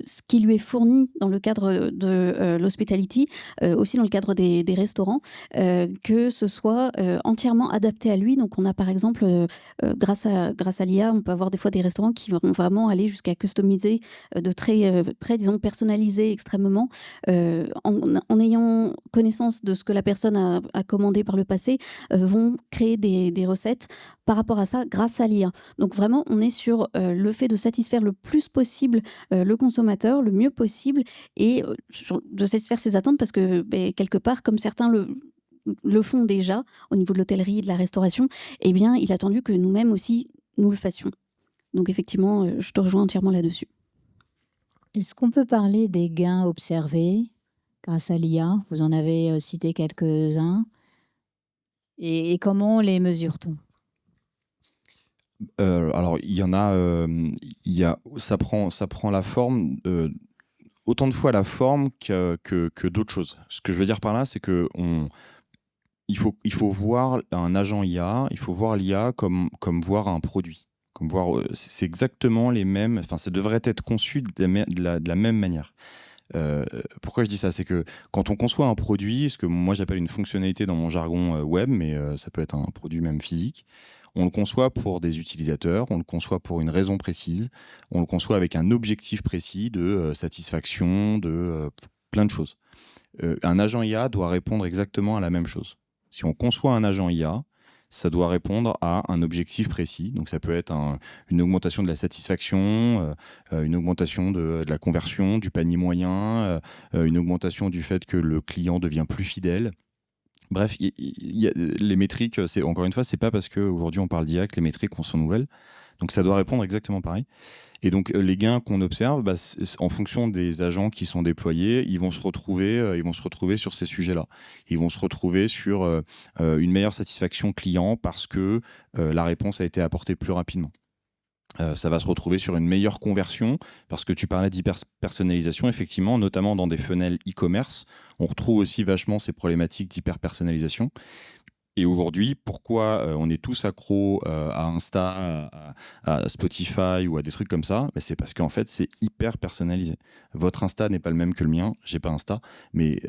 ce qui lui est fourni dans le cadre de l'hospitality, aussi dans le cadre des restaurants, que ce soit entièrement adapté à lui. Donc on a par exemple, grâce à l'IA, on peut avoir des fois des restaurants qui vont vraiment aller jusqu'à customiser de très près, disons, personnaliser extrêmement, en ayant connaissance de ce que la personne a commandé par le passé, vont créer des recettes par rapport à ça grâce à l'IA. Donc vraiment, on est sur le fait de satisfaire le plus possible le consommateur, le mieux possible, et de satisfaire ses attentes parce que quelque part, comme certains le font déjà au niveau de l'hôtellerie et de la restauration, il est attendu que nous-mêmes aussi, nous le fassions. Donc effectivement, je te rejoins entièrement là-dessus. Est-ce qu'on peut parler des gains observés grâce à l'IA? Vous en avez cité quelques-uns. Et comment les mesure-t-on? Alors, il y en a, ça prend la forme, autant de fois la forme que d'autres choses. Ce que je veux dire par là, c'est que il faut voir un agent IA, il faut voir l'IA comme voir un produit. Comme voir, c'est exactement les mêmes, enfin, ça devrait être conçu de la même manière. Pourquoi je dis ça? C'est que quand on conçoit un produit, ce que moi j'appelle une fonctionnalité dans mon jargon web, mais ça peut être un produit même physique, on le conçoit pour des utilisateurs, on le conçoit pour une raison précise, on le conçoit avec un objectif précis de satisfaction, de plein de choses. Un agent IA doit répondre exactement à la même chose. Si on conçoit un agent IA, ça doit répondre à un objectif précis. Donc ça peut être une augmentation de la satisfaction, une augmentation de la conversion, du panier moyen, une augmentation du fait que le client devient plus fidèle. Bref, les métriques, encore une fois, c'est pas parce qu'aujourd'hui on parle d'IA que les métriques sont nouvelles. Donc ça doit répondre exactement pareil. Et donc les gains qu'on observe, en fonction des agents qui sont déployés, ils vont se retrouver sur ces sujets-là. Ils vont se retrouver sur une meilleure satisfaction client parce que la réponse a été apportée plus rapidement. Ça va se retrouver sur une meilleure conversion parce que tu parlais d'hyper-personnalisation, effectivement, notamment dans des funnels e-commerce. On retrouve aussi vachement ces problématiques d'hyper-personnalisation. Et aujourd'hui, pourquoi on est tous accros à Insta, à Spotify ou à des trucs comme ça? C'est parce qu'en fait, c'est hyper personnalisé. Votre Insta n'est pas le même que le mien, j'ai pas Insta, mais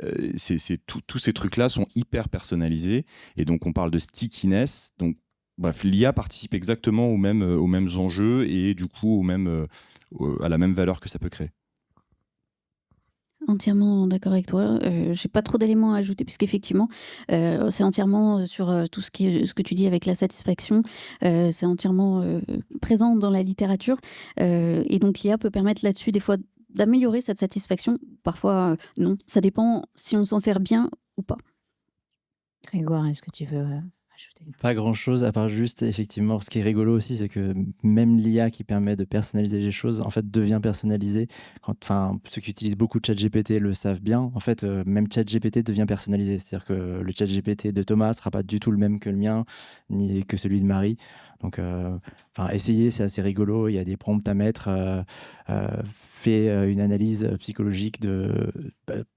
tous ces trucs-là sont hyper personnalisés. Et donc, on parle de stickiness. Donc, bref, l'IA participe exactement aux mêmes enjeux et du coup à la même valeur que ça peut créer. Entièrement d'accord avec toi. J'ai pas trop d'éléments à ajouter puisqu'effectivement, c'est entièrement sur tout ce que tu dis avec la satisfaction. C'est entièrement présent dans la littérature. Et donc l'IA peut permettre là-dessus des fois d'améliorer cette satisfaction. Parfois non, ça dépend si on s'en sert bien ou pas. Grégoire, est-ce que tu veux ajouter? Pas grand-chose, à part juste, effectivement, ce qui est rigolo aussi, c'est que même l'IA qui permet de personnaliser les choses, en fait, devient personnalisée. Enfin, ceux qui utilisent beaucoup ChatGPT le savent bien. En fait, même ChatGPT devient personnalisé. C'est-à-dire que le ChatGPT de Thomas sera pas du tout le même que le mien, ni que celui de Marie. Donc, essayez, c'est assez rigolo. Il y a des prompts à mettre. Fais une analyse psychologique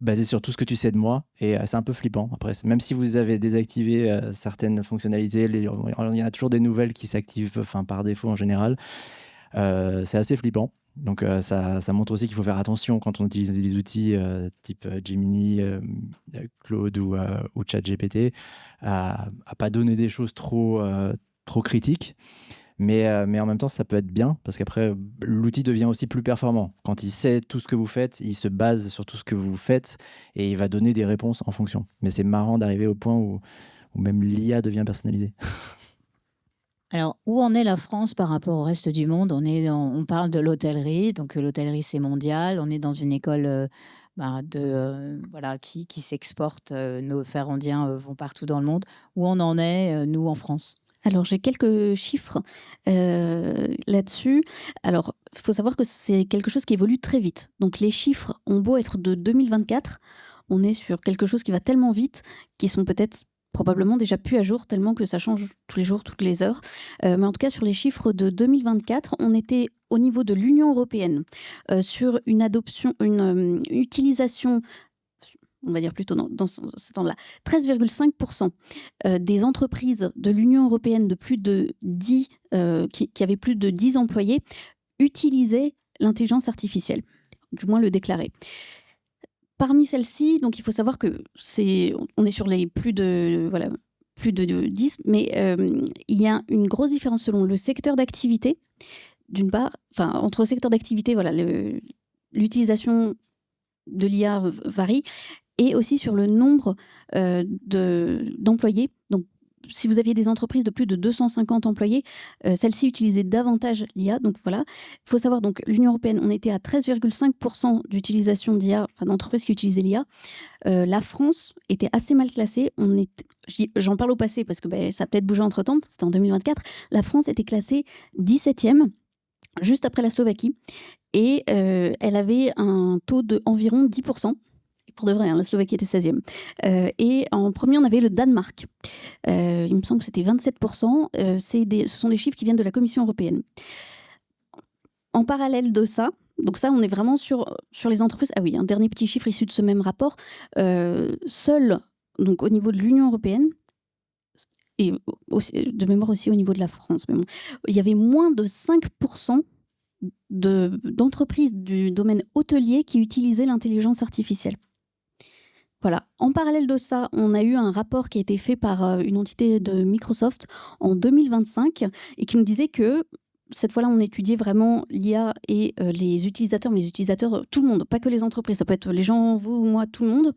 basée sur tout ce que tu sais de moi. Et c'est un peu flippant. Après, même si vous avez désactivé certaines fonctionnalités, il y en a toujours des nouvelles qui s'activent par défaut en général. C'est assez flippant. Donc ça montre aussi qu'il faut faire attention quand on utilise des outils type Gemini, Claude ou ChatGPT, à pas donner des choses trop critiques. Mais en même temps, ça peut être bien parce qu'après, l'outil devient aussi plus performant. Quand il sait tout ce que vous faites, il se base sur tout ce que vous faites et il va donner des réponses en fonction. Mais c'est marrant d'arriver au point où même l'IA devient personnalisée. Alors, où en est la France par rapport au reste du monde? On parle de l'hôtellerie, donc l'hôtellerie, c'est mondial. On est dans une école qui s'exporte. Nos Ferrandiens vont partout dans le monde. Où on en est, nous, en France? Alors, j'ai quelques chiffres là-dessus. Alors, il faut savoir que c'est quelque chose qui évolue très vite. Donc, les chiffres ont beau être de 2024, on est sur quelque chose qui va tellement vite qu'ils sont peut-être probablement déjà plus à jour, tellement que ça change tous les jours, toutes les heures. Mais en tout cas, sur les chiffres de 2024, on était au niveau de l'Union européenne sur une utilisation, on va dire plutôt dans ce temps-là, 13,5% des entreprises de l'Union européenne de plus de 10, qui avaient plus de 10 employés utilisaient l'intelligence artificielle, du moins le déclaraient. Parmi celles-ci, donc il faut savoir que on est sur les plus de 10, mais il y a une grosse différence selon le secteur d'activité. D'une part, entre secteurs d'activité, l'utilisation de l'IA varie, et aussi sur le nombre d'employés. Donc, si vous aviez des entreprises de plus de 250 employés, celles-ci utilisaient davantage l'IA. Donc voilà, il faut savoir, donc l'Union européenne, on était à 13,5% d'utilisation d'IA, d'entreprises qui utilisaient l'IA. La France était assez mal classée. J'en parle au passé parce que ça a peut-être bougé entre-temps, c'était en 2024. La France était classée 17e, juste après la Slovaquie. Et elle avait un taux d'environ 10%. Pour de vrai, la Slovaquie était 16e. Et en premier, on avait le Danemark. Il me semble que c'était 27%. Ce sont des chiffres qui viennent de la Commission européenne. En parallèle de ça, donc ça, on est vraiment sur les entreprises. Ah oui, un dernier petit chiffre issu de ce même rapport. Seul, donc au niveau de l'Union européenne, et aussi, de mémoire aussi au niveau de la France, mais bon, il y avait moins de 5% d'entreprises du domaine hôtelier qui utilisaient l'intelligence artificielle. Voilà. En parallèle de ça, on a eu un rapport qui a été fait par une entité de Microsoft en 2025 et qui nous disait que cette fois-là, on étudiait vraiment l'IA et les utilisateurs, tout le monde, pas que les entreprises, ça peut être les gens, vous, moi, tout le monde.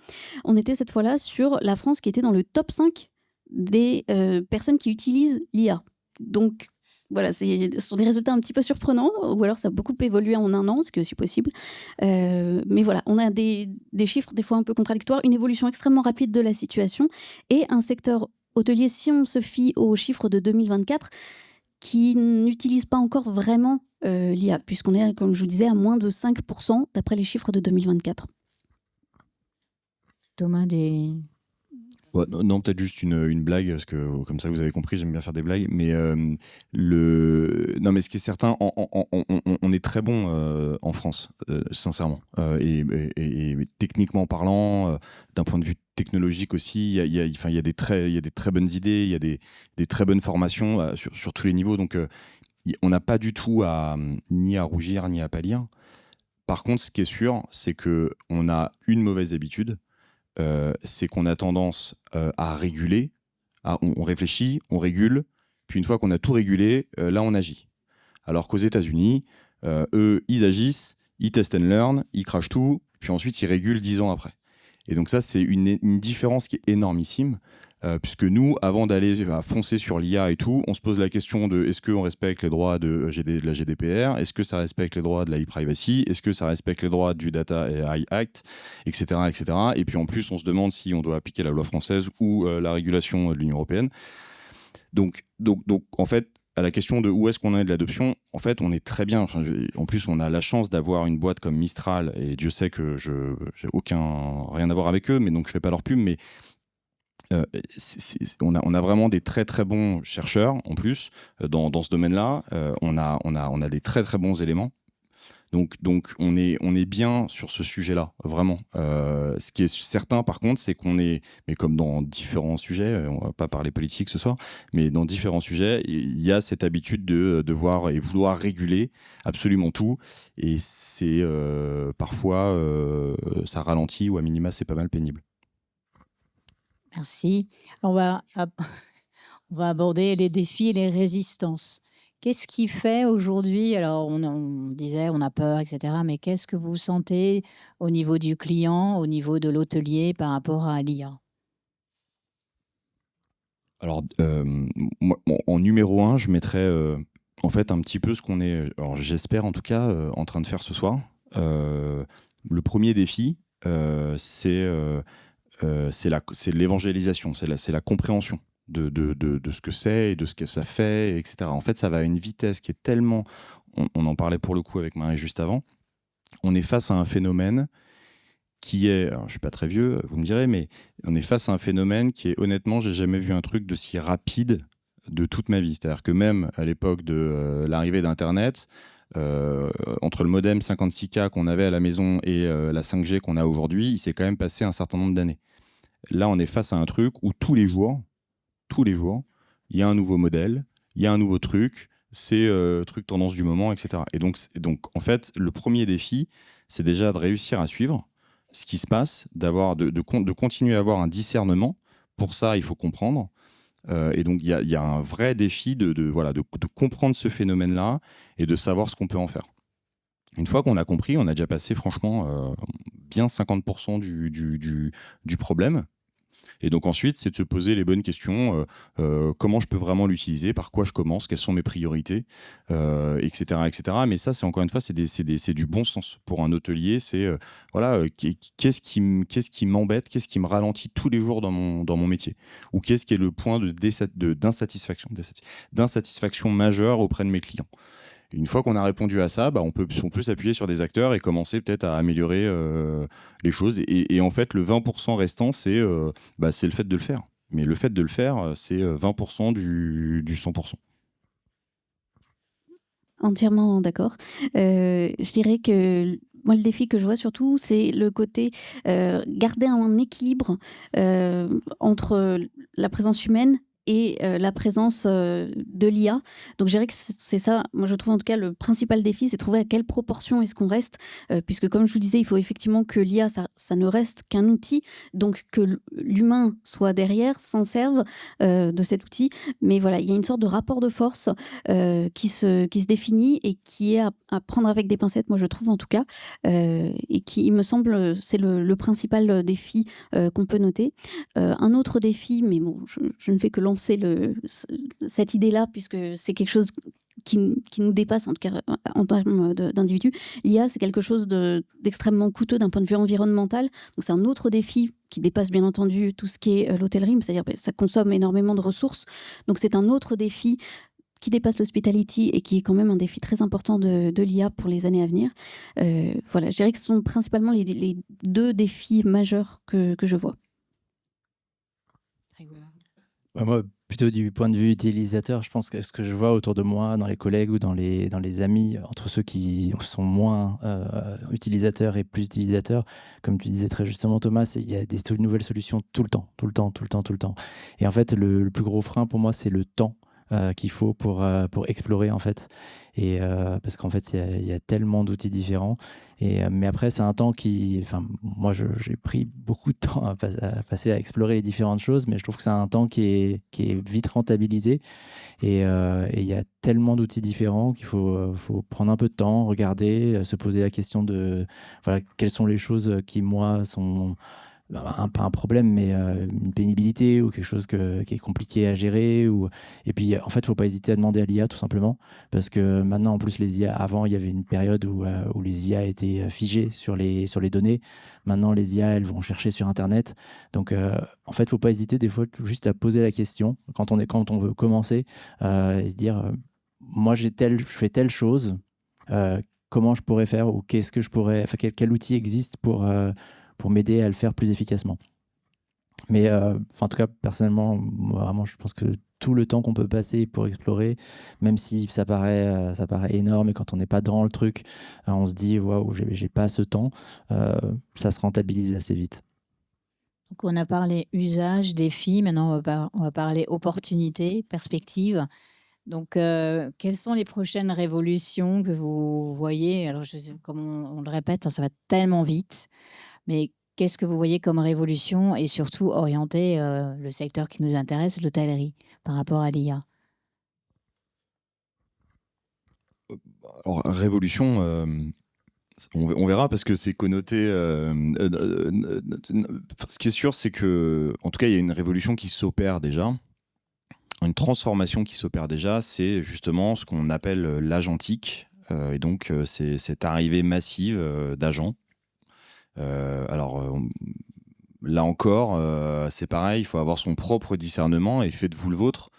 On était cette fois-là sur la France qui était dans le top 5 des personnes qui utilisent l'IA. Donc, voilà, ce sont des résultats un petit peu surprenants, ou alors ça a beaucoup évolué en un an, ce qui est aussi possible. Mais voilà, on a des chiffres des fois un peu contradictoires, une évolution extrêmement rapide de la situation, et un secteur hôtelier, si on se fie aux chiffres de 2024, qui n'utilise pas encore vraiment l'IA, puisqu'on est, comme je vous disais, à moins de 5% d'après les chiffres de 2024. Thomas, Ouais, non, peut-être juste une blague, parce que comme ça vous avez compris, j'aime bien faire des blagues. Mais non, mais ce qui est certain, on est très bon en France, sincèrement, et techniquement parlant, d'un point de vue technologique aussi, il y a des très bonnes idées, il y a des très bonnes formations sur tous les niveaux. Donc on n'a pas du tout ni à rougir ni à pâlir. Par contre, ce qui est sûr, c'est que on a une mauvaise habitude. C'est qu'on a tendance à réguler. On réfléchit, on régule, puis une fois qu'on a tout régulé, là on agit. Alors qu'aux États-Unis, eux, ils agissent, ils test and learn, ils crachent tout, puis ensuite ils régulent 10 ans après. Et donc ça, c'est une différence qui est énormissime. puisque nous, avant d'aller foncer sur l'IA et tout, on se pose la question de est-ce qu'on respecte les droits de la GDPR, est-ce que ça respecte les droits de la e-privacy, est-ce que ça respecte les droits du Data AI Act, etc., etc. Et puis en plus, on se demande si on doit appliquer la loi française ou la régulation de l'Union européenne. Donc, en fait, à la question de où est-ce qu'on en est de l'adoption, en fait, on est très bien. Enfin, en plus, on a la chance d'avoir une boîte comme Mistral, et Dieu sait que j'ai rien à voir avec eux, mais donc je fais pas leur pub, mais on a vraiment des très très bons chercheurs en plus dans ce domaine-là. On a des très très bons éléments. Donc on est bien sur ce sujet-là, vraiment. Ce qui est certain, par contre, c'est qu'on est, mais comme dans différents sujets, on va pas parler politique ce soir, mais dans différents sujets, il y a cette habitude de devoir et vouloir réguler absolument tout. Et c'est parfois, ça ralentit ou à minima, c'est pas mal pénible. Merci. On va aborder les défis et les résistances. Qu'est-ce qui fait aujourd'hui, alors on disait on a peur, etc., mais qu'est-ce que vous sentez au niveau du client, au niveau de l'hôtelier par rapport à l'IA? Alors, moi, en numéro 1, je mettrais en fait un petit peu ce qu'on est, alors j'espère en tout cas, en train de faire ce soir. Le premier défi, c'est l'évangélisation, c'est la compréhension de ce que c'est et de ce que ça fait, etc. En fait, ça va à une vitesse qui est tellement... On en parlait pour le coup avec Marie juste avant. On est face à un phénomène qui est... Alors, je ne suis pas très vieux, vous me direz, mais on est face à un phénomène qui est, honnêtement, j'ai jamais vu un truc de si rapide de toute ma vie. C'est-à-dire que même à l'époque de l'arrivée d'Internet, entre le modem 56K qu'on avait à la maison et la 5G qu'on a aujourd'hui, il s'est quand même passé un certain nombre d'années. Là, on est face à un truc où tous les jours, il y a un nouveau modèle, il y a un nouveau truc, c'est truc tendance du moment, etc. Et donc, en fait, le premier défi, c'est déjà de réussir à suivre ce qui se passe, de continuer à avoir un discernement. Pour ça, il faut comprendre. Et donc, il y a un vrai défi de comprendre ce phénomène-là et de savoir ce qu'on peut en faire. Une fois qu'on a compris, on a déjà passé franchement bien 50% du problème. Et donc ensuite, c'est de se poser les bonnes questions. Comment je peux vraiment l'utiliser? Par quoi je commence? Quelles sont mes priorités? Etc., etc. Mais ça, c'est encore une fois, c'est du bon sens. Pour un hôtelier, c'est qu'est-ce qui m'embête? Qu'est-ce qui me ralentit tous les jours dans mon métier? Ou qu'est-ce qui est le point d'insatisfaction majeure auprès de mes clients? Une fois qu'on a répondu à ça, on peut s'appuyer sur des acteurs et commencer peut-être à améliorer les choses. Et en fait, le 20% restant, c'est le fait de le faire. Mais le fait de le faire, c'est 20% du 100%. Entièrement d'accord. Je dirais que moi, le défi que je vois surtout, c'est le côté garder un équilibre entre la présence humaine et la présence de l'IA. Donc je dirais que c'est ça, moi je trouve en tout cas le principal défi, c'est trouver à quelle proportion est-ce qu'on reste, puisque comme je vous disais, il faut effectivement que l'IA, ça ne reste qu'un outil, donc que l'humain soit derrière, s'en serve de cet outil. Mais voilà, il y a une sorte de rapport de force qui se définit et qui est à prendre avec des pincettes, moi je trouve en tout cas, et qui, il me semble, c'est le principal défi qu'on peut noter. Un autre défi, mais bon, je ne fais que lancer cette idée-là, puisque c'est quelque chose qui nous dépasse, en tout cas en termes d'individus. L'IA, c'est quelque chose d'extrêmement coûteux d'un point de vue environnemental. Donc c'est un autre défi qui dépasse bien entendu tout ce qui est l'hôtellerie, c'est-à-dire que ça consomme énormément de ressources. Donc c'est un autre défi qui dépasse l'hospitality et qui est quand même un défi très important de l'IA pour les années à venir. Voilà, je dirais que ce sont principalement les deux défis majeurs que je vois. Moi, plutôt du point de vue utilisateur, je pense que ce que je vois autour de moi, dans les collègues ou dans les amis, entre ceux qui sont moins utilisateurs et plus utilisateurs, comme tu disais très justement Thomas, il y a des nouvelles solutions tout le temps. Et en fait, le plus gros frein pour moi, c'est le temps qu'il faut pour explorer en fait. Et parce qu'en fait il y a tellement d'outils différents mais après c'est un temps moi j'ai pris beaucoup de temps à passer à explorer les différentes choses, mais je trouve que c'est un temps qui est vite rentabilisé et il y a tellement d'outils différents qu'il faut prendre un peu de temps, regarder, se poser la question de voilà, quelles sont les choses qui moi sont pas un problème, mais une pénibilité ou quelque chose qui est compliqué à gérer. Et puis, en fait, il ne faut pas hésiter à demander à l'IA, tout simplement, parce que maintenant, en plus, les IA, avant, il y avait une période où les IA étaient figées sur les données. Maintenant, les IA, elles vont chercher sur Internet. Donc, en fait, il ne faut pas hésiter, des fois, juste à poser la question quand on veut commencer et se dire, moi, je fais telle chose, comment je pourrais faire ou qu'est-ce que je pourrais, enfin, quel outil existe pour m'aider à le faire plus efficacement. Mais en tout cas, personnellement, moi, vraiment, je pense que tout le temps qu'on peut passer pour explorer, même si ça paraît énorme et quand on n'est pas dans le truc, on se dit waouh, j'ai pas ce temps, ça se rentabilise assez vite. Donc on a parlé usage, défi, maintenant on va parler opportunité, perspective. Donc quelles sont les prochaines révolutions que vous voyez? Alors je sais, comme on le répète, hein, ça va tellement vite, mais qu'est-ce que vous voyez comme révolution et surtout orienter le secteur qui nous intéresse, l'hôtellerie, par rapport à l'IA? Alors, révolution, on verra parce que c'est connoté. Ce qui est sûr, c'est que, en tout cas, il y a une révolution qui s'opère déjà, une transformation qui s'opère déjà. C'est justement ce qu'on appelle l'agentique, et donc c'est cette arrivée massive d'agents. Alors là encore, c'est pareil, il faut avoir son propre discernement et faites-vous le vôtre.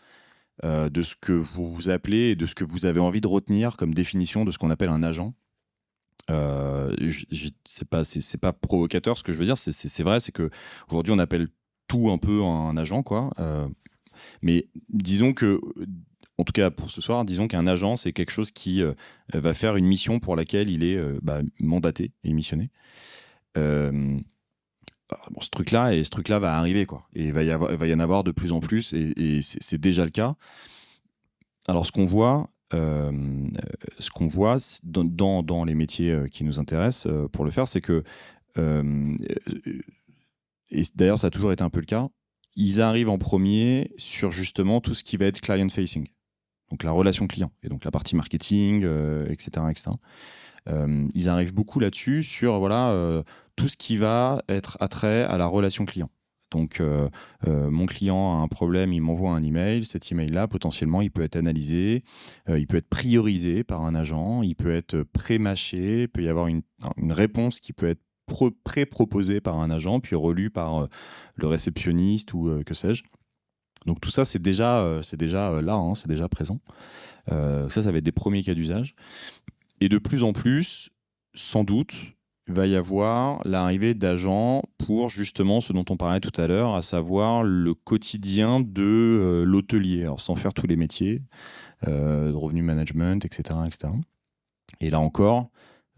De ce que vous appelez et de ce que vous avez envie de retenir comme définition de ce qu'on appelle un agent. C'est pas provocateur ce que je veux dire, c'est vrai, c'est que aujourd'hui on appelle tout un peu un agent, quoi. Mais disons que, en tout cas pour ce soir, disons qu'un agent c'est quelque chose qui va faire une mission pour laquelle il est mandaté et missionné. Bon, ce truc-là va arriver, quoi. Et il va y en avoir de plus en plus, et c'est déjà le cas. Alors, ce qu'on voit dans les métiers qui nous intéressent pour le faire, c'est que, et d'ailleurs, ça a toujours été un peu le cas, ils arrivent en premier sur justement tout ce qui va être client-facing, donc la relation client, et donc la partie marketing, etc., etc. Ils arrivent beaucoup là-dessus sur tout ce qui va être attrait à la relation client. Donc, mon client a un problème, il m'envoie un email. Cet email-là, potentiellement, il peut être analysé, il peut être priorisé par un agent, il peut être pré-mâché, il peut y avoir une réponse qui peut être pré-proposée par un agent, puis relue par le réceptionniste ou que sais-je. Donc tout ça, c'est déjà là, hein, c'est déjà présent. Ça va être des premiers cas d'usage. Et de plus en plus, sans doute, il va y avoir l'arrivée d'agents pour justement ce dont on parlait tout à l'heure, à savoir le quotidien de l'hôtelier. Alors sans faire tous les métiers, de revenu management, etc., etc. Et là encore,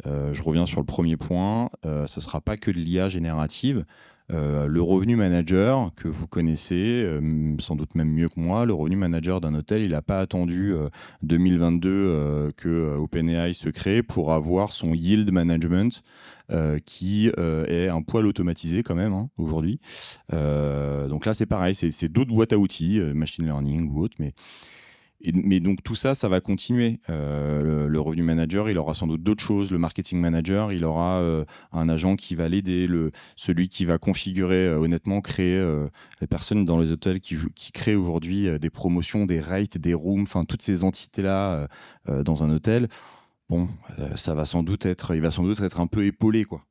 je reviens sur le premier point, ça ne sera pas que de l'IA générative. Le revenu manager que vous connaissez, sans doute même mieux que moi, le revenu manager d'un hôtel, il n'a pas attendu 2022 que OpenAI se crée pour avoir son yield management qui est un poil automatisé quand même, hein, aujourd'hui. Donc là, c'est pareil, c'est d'autres boîtes à outils, machine learning ou autre, mais donc tout ça, ça va continuer. Le revenu manager, il aura sans doute d'autres choses. Le marketing manager, il aura un agent qui va l'aider. Celui qui va configurer, honnêtement, créer les personnes dans les hôtels qui créent aujourd'hui des promotions, des rates, des rooms, enfin toutes ces entités-là dans un hôtel. Bon, il va sans doute être un peu épaulé, quoi.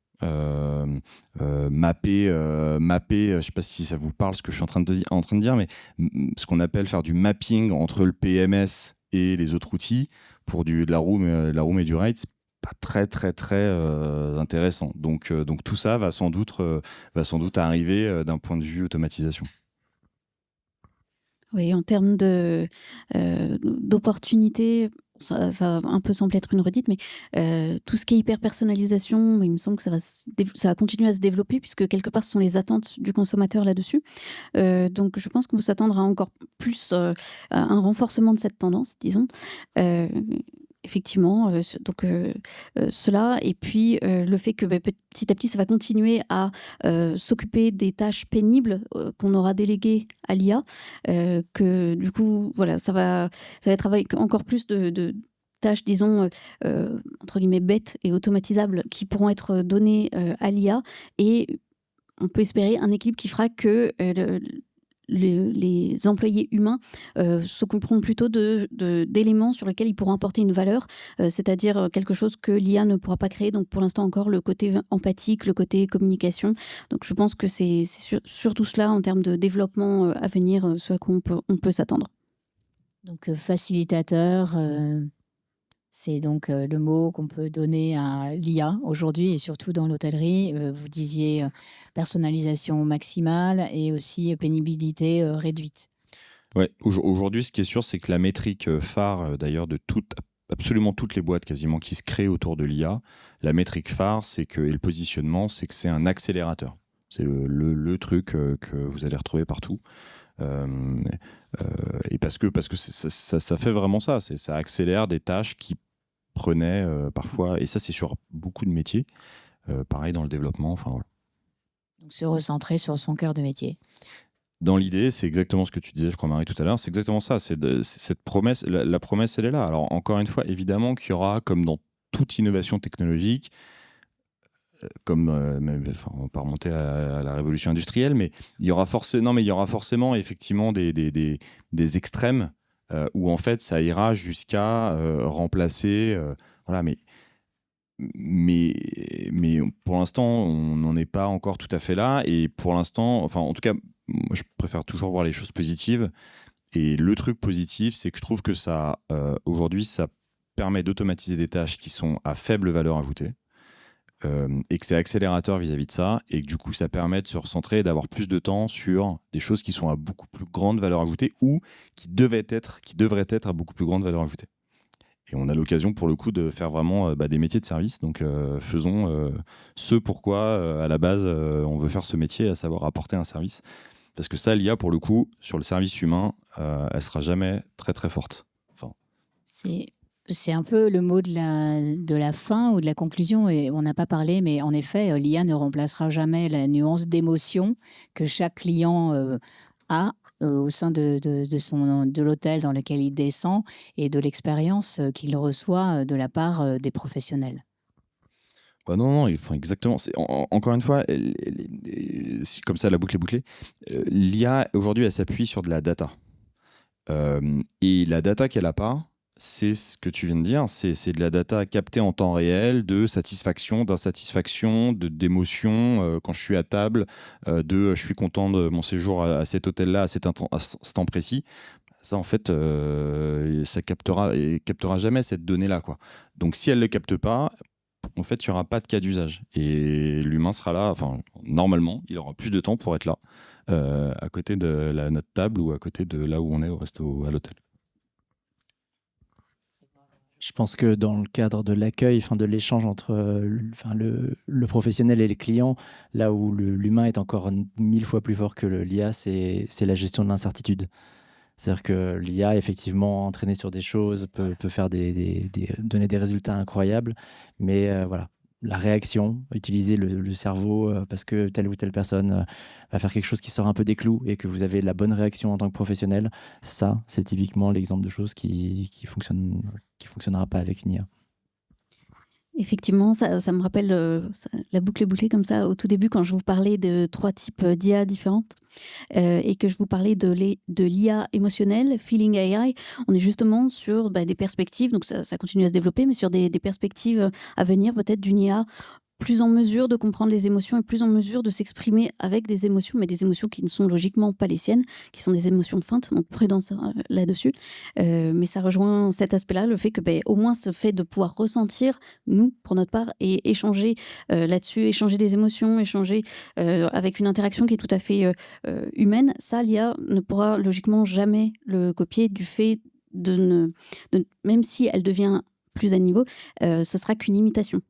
Mapper, je sais pas si ça vous parle ce que je suis en train de dire, mais ce qu'on appelle faire du mapping entre le PMS et les autres outils pour de la room et du rate, c'est pas très très très intéressant. Donc tout ça va sans doute arriver d'un point de vue automatisation. Oui, en termes d'opportunités, ça va un peu sembler être une redite, mais tout ce qui est hyper-personnalisation, il me semble que ça va continuer à se développer, puisque quelque part, ce sont les attentes du consommateur là-dessus. Donc, je pense qu'on peut s'attendre à encore plus à un renforcement de cette tendance, disons. Effectivement, donc cela, et puis le fait que petit à petit, ça va continuer à s'occuper des tâches pénibles qu'on aura déléguées à l'IA, que du coup, voilà, ça va être avec encore plus de tâches, disons, entre guillemets, bêtes et automatisables qui pourront être données à l'IA, et on peut espérer un équilibre qui fera que les employés humains s'occuperont plutôt d'éléments sur lesquels ils pourront apporter une valeur, c'est-à-dire quelque chose que l'IA ne pourra pas créer. Donc pour l'instant encore, le côté empathique, le côté communication. Donc je pense que c'est surtout cela en termes de développement à venir, ce à quoi on peut s'attendre. Donc facilitateur, c'est donc le mot qu'on peut donner à l'IA aujourd'hui et surtout dans l'hôtellerie. Vous disiez personnalisation maximale et aussi pénibilité réduite. Ouais, aujourd'hui, ce qui est sûr, c'est que la métrique phare, d'ailleurs, de absolument toutes les boîtes quasiment qui se créent autour de l'IA, la métrique phare, et le positionnement, c'est que c'est un accélérateur. C'est le truc que vous allez retrouver partout. Et parce que ça fait vraiment ça. Ça accélère des tâches qui prenaient parfois, et ça c'est sur beaucoup de métiers, pareil dans le développement. Enfin, voilà. Donc se recentrer sur son cœur de métier. Dans l'idée, c'est exactement ce que tu disais, je crois, Marie, tout à l'heure. C'est exactement ça. Cette promesse, la promesse, elle est là. Alors, encore une fois, évidemment qu'il y aura, comme dans toute innovation technologique, comme on va pas remonter à la révolution industrielle, mais il y aura forcément effectivement des extrêmes où en fait ça ira jusqu'à remplacer. Voilà, mais pour l'instant, on n'en est pas encore tout à fait là. Et pour l'instant, enfin, en tout cas, moi, je préfère toujours voir les choses positives. Et le truc positif, c'est que je trouve que ça, aujourd'hui, ça permet d'automatiser des tâches qui sont à faible valeur ajoutée. Et que c'est accélérateur vis-à-vis de ça, et que du coup ça permet de se recentrer et d'avoir plus de temps sur des choses qui sont à beaucoup plus grande valeur ajoutée ou qui devraient être à beaucoup plus grande valeur ajoutée. Et on a l'occasion pour le coup de faire vraiment des métiers de service, donc faisons ce pourquoi à la base on veut faire ce métier, à savoir apporter un service, parce que ça, l'IA pour le coup sur le service humain, elle sera jamais très très forte. Enfin, c'est un peu le mot de la fin ou de la conclusion, et on n'a pas parlé, mais en effet, l'IA ne remplacera jamais la nuance d'émotion que chaque client a au sein de l'hôtel dans lequel il descend et de l'expérience qu'il reçoit de la part des professionnels. bah non, exactement. Encore une fois, comme ça la boucle est bouclée. L'IA aujourd'hui, elle s'appuie sur de la data. Et la data qu'elle n'a pas, c'est ce que tu viens de dire, c'est de la data captée en temps réel, de satisfaction, d'insatisfaction, d'émotion, quand je suis à table, je suis content de mon séjour à cet hôtel-là, à ce temps précis. Ça, en fait, ça captera jamais cette donnée-là, quoi. Donc, si elle ne le capte pas, en fait, il n'y aura pas de cas d'usage. Et l'humain sera là, enfin, normalement, il aura plus de temps pour être là, à côté de notre table ou à côté de là où on est à l'hôtel. Je pense que dans le cadre de l'accueil, de l'échange entre le professionnel et les clients, là où l'humain est encore 1000 fois plus fort que l'IA, c'est la gestion de l'incertitude. C'est-à-dire que l'IA, effectivement, entraînée sur des choses, peut faire donner des résultats incroyables, mais voilà. La réaction, utiliser le cerveau parce que telle ou telle personne va faire quelque chose qui sort un peu des clous et que vous avez la bonne réaction en tant que professionnel, ça, c'est typiquement l'exemple de choses qui fonctionnera pas avec une IA. Effectivement, ça me rappelle la boucle est bouclée comme ça au tout début quand je vous parlais de 3 types d'IA différentes et que je vous parlais de l'IA émotionnelle, Feeling AI. On est justement sur des perspectives, donc ça continue à se développer, mais sur des perspectives à venir peut-être d'une IA plus en mesure de comprendre les émotions et plus en mesure de s'exprimer avec des émotions, mais des émotions qui ne sont logiquement pas les siennes, qui sont des émotions feintes, donc prudence là-dessus. Mais ça rejoint cet aspect-là, le fait que au moins ce fait de pouvoir ressentir, nous, pour notre part, et échanger là-dessus, échanger des émotions, échanger avec une interaction qui est tout à fait humaine, ça, l'IA ne pourra logiquement jamais le copier du fait même si elle devient plus à niveau, ce sera qu'une imitation.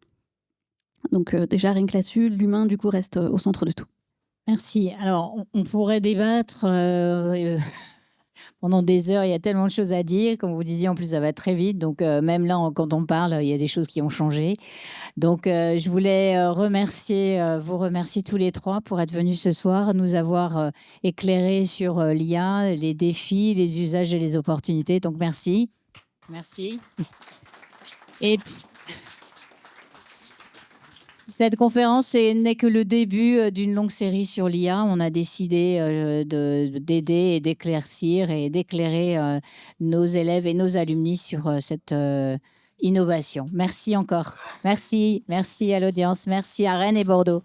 Donc déjà, rien que là-dessus, l'humain, du coup, reste au centre de tout. Merci. Alors, on pourrait débattre pendant des heures. Il y a tellement de choses à dire. Comme vous disiez, en plus, ça va très vite. Donc, même là, quand on parle, il y a des choses qui ont changé. Donc, je voulais vous remercier tous les trois pour être venus ce soir, nous avoir éclairé sur l'IA, les défis, les usages et les opportunités. Donc, merci. Merci. Et Cette conférence n'est que le début d'une longue série sur l'IA. On a décidé d'aider et d'éclaircir et d'éclairer nos élèves et nos alumni sur cette innovation. Merci encore. Merci à l'audience. Merci à Rennes et Bordeaux.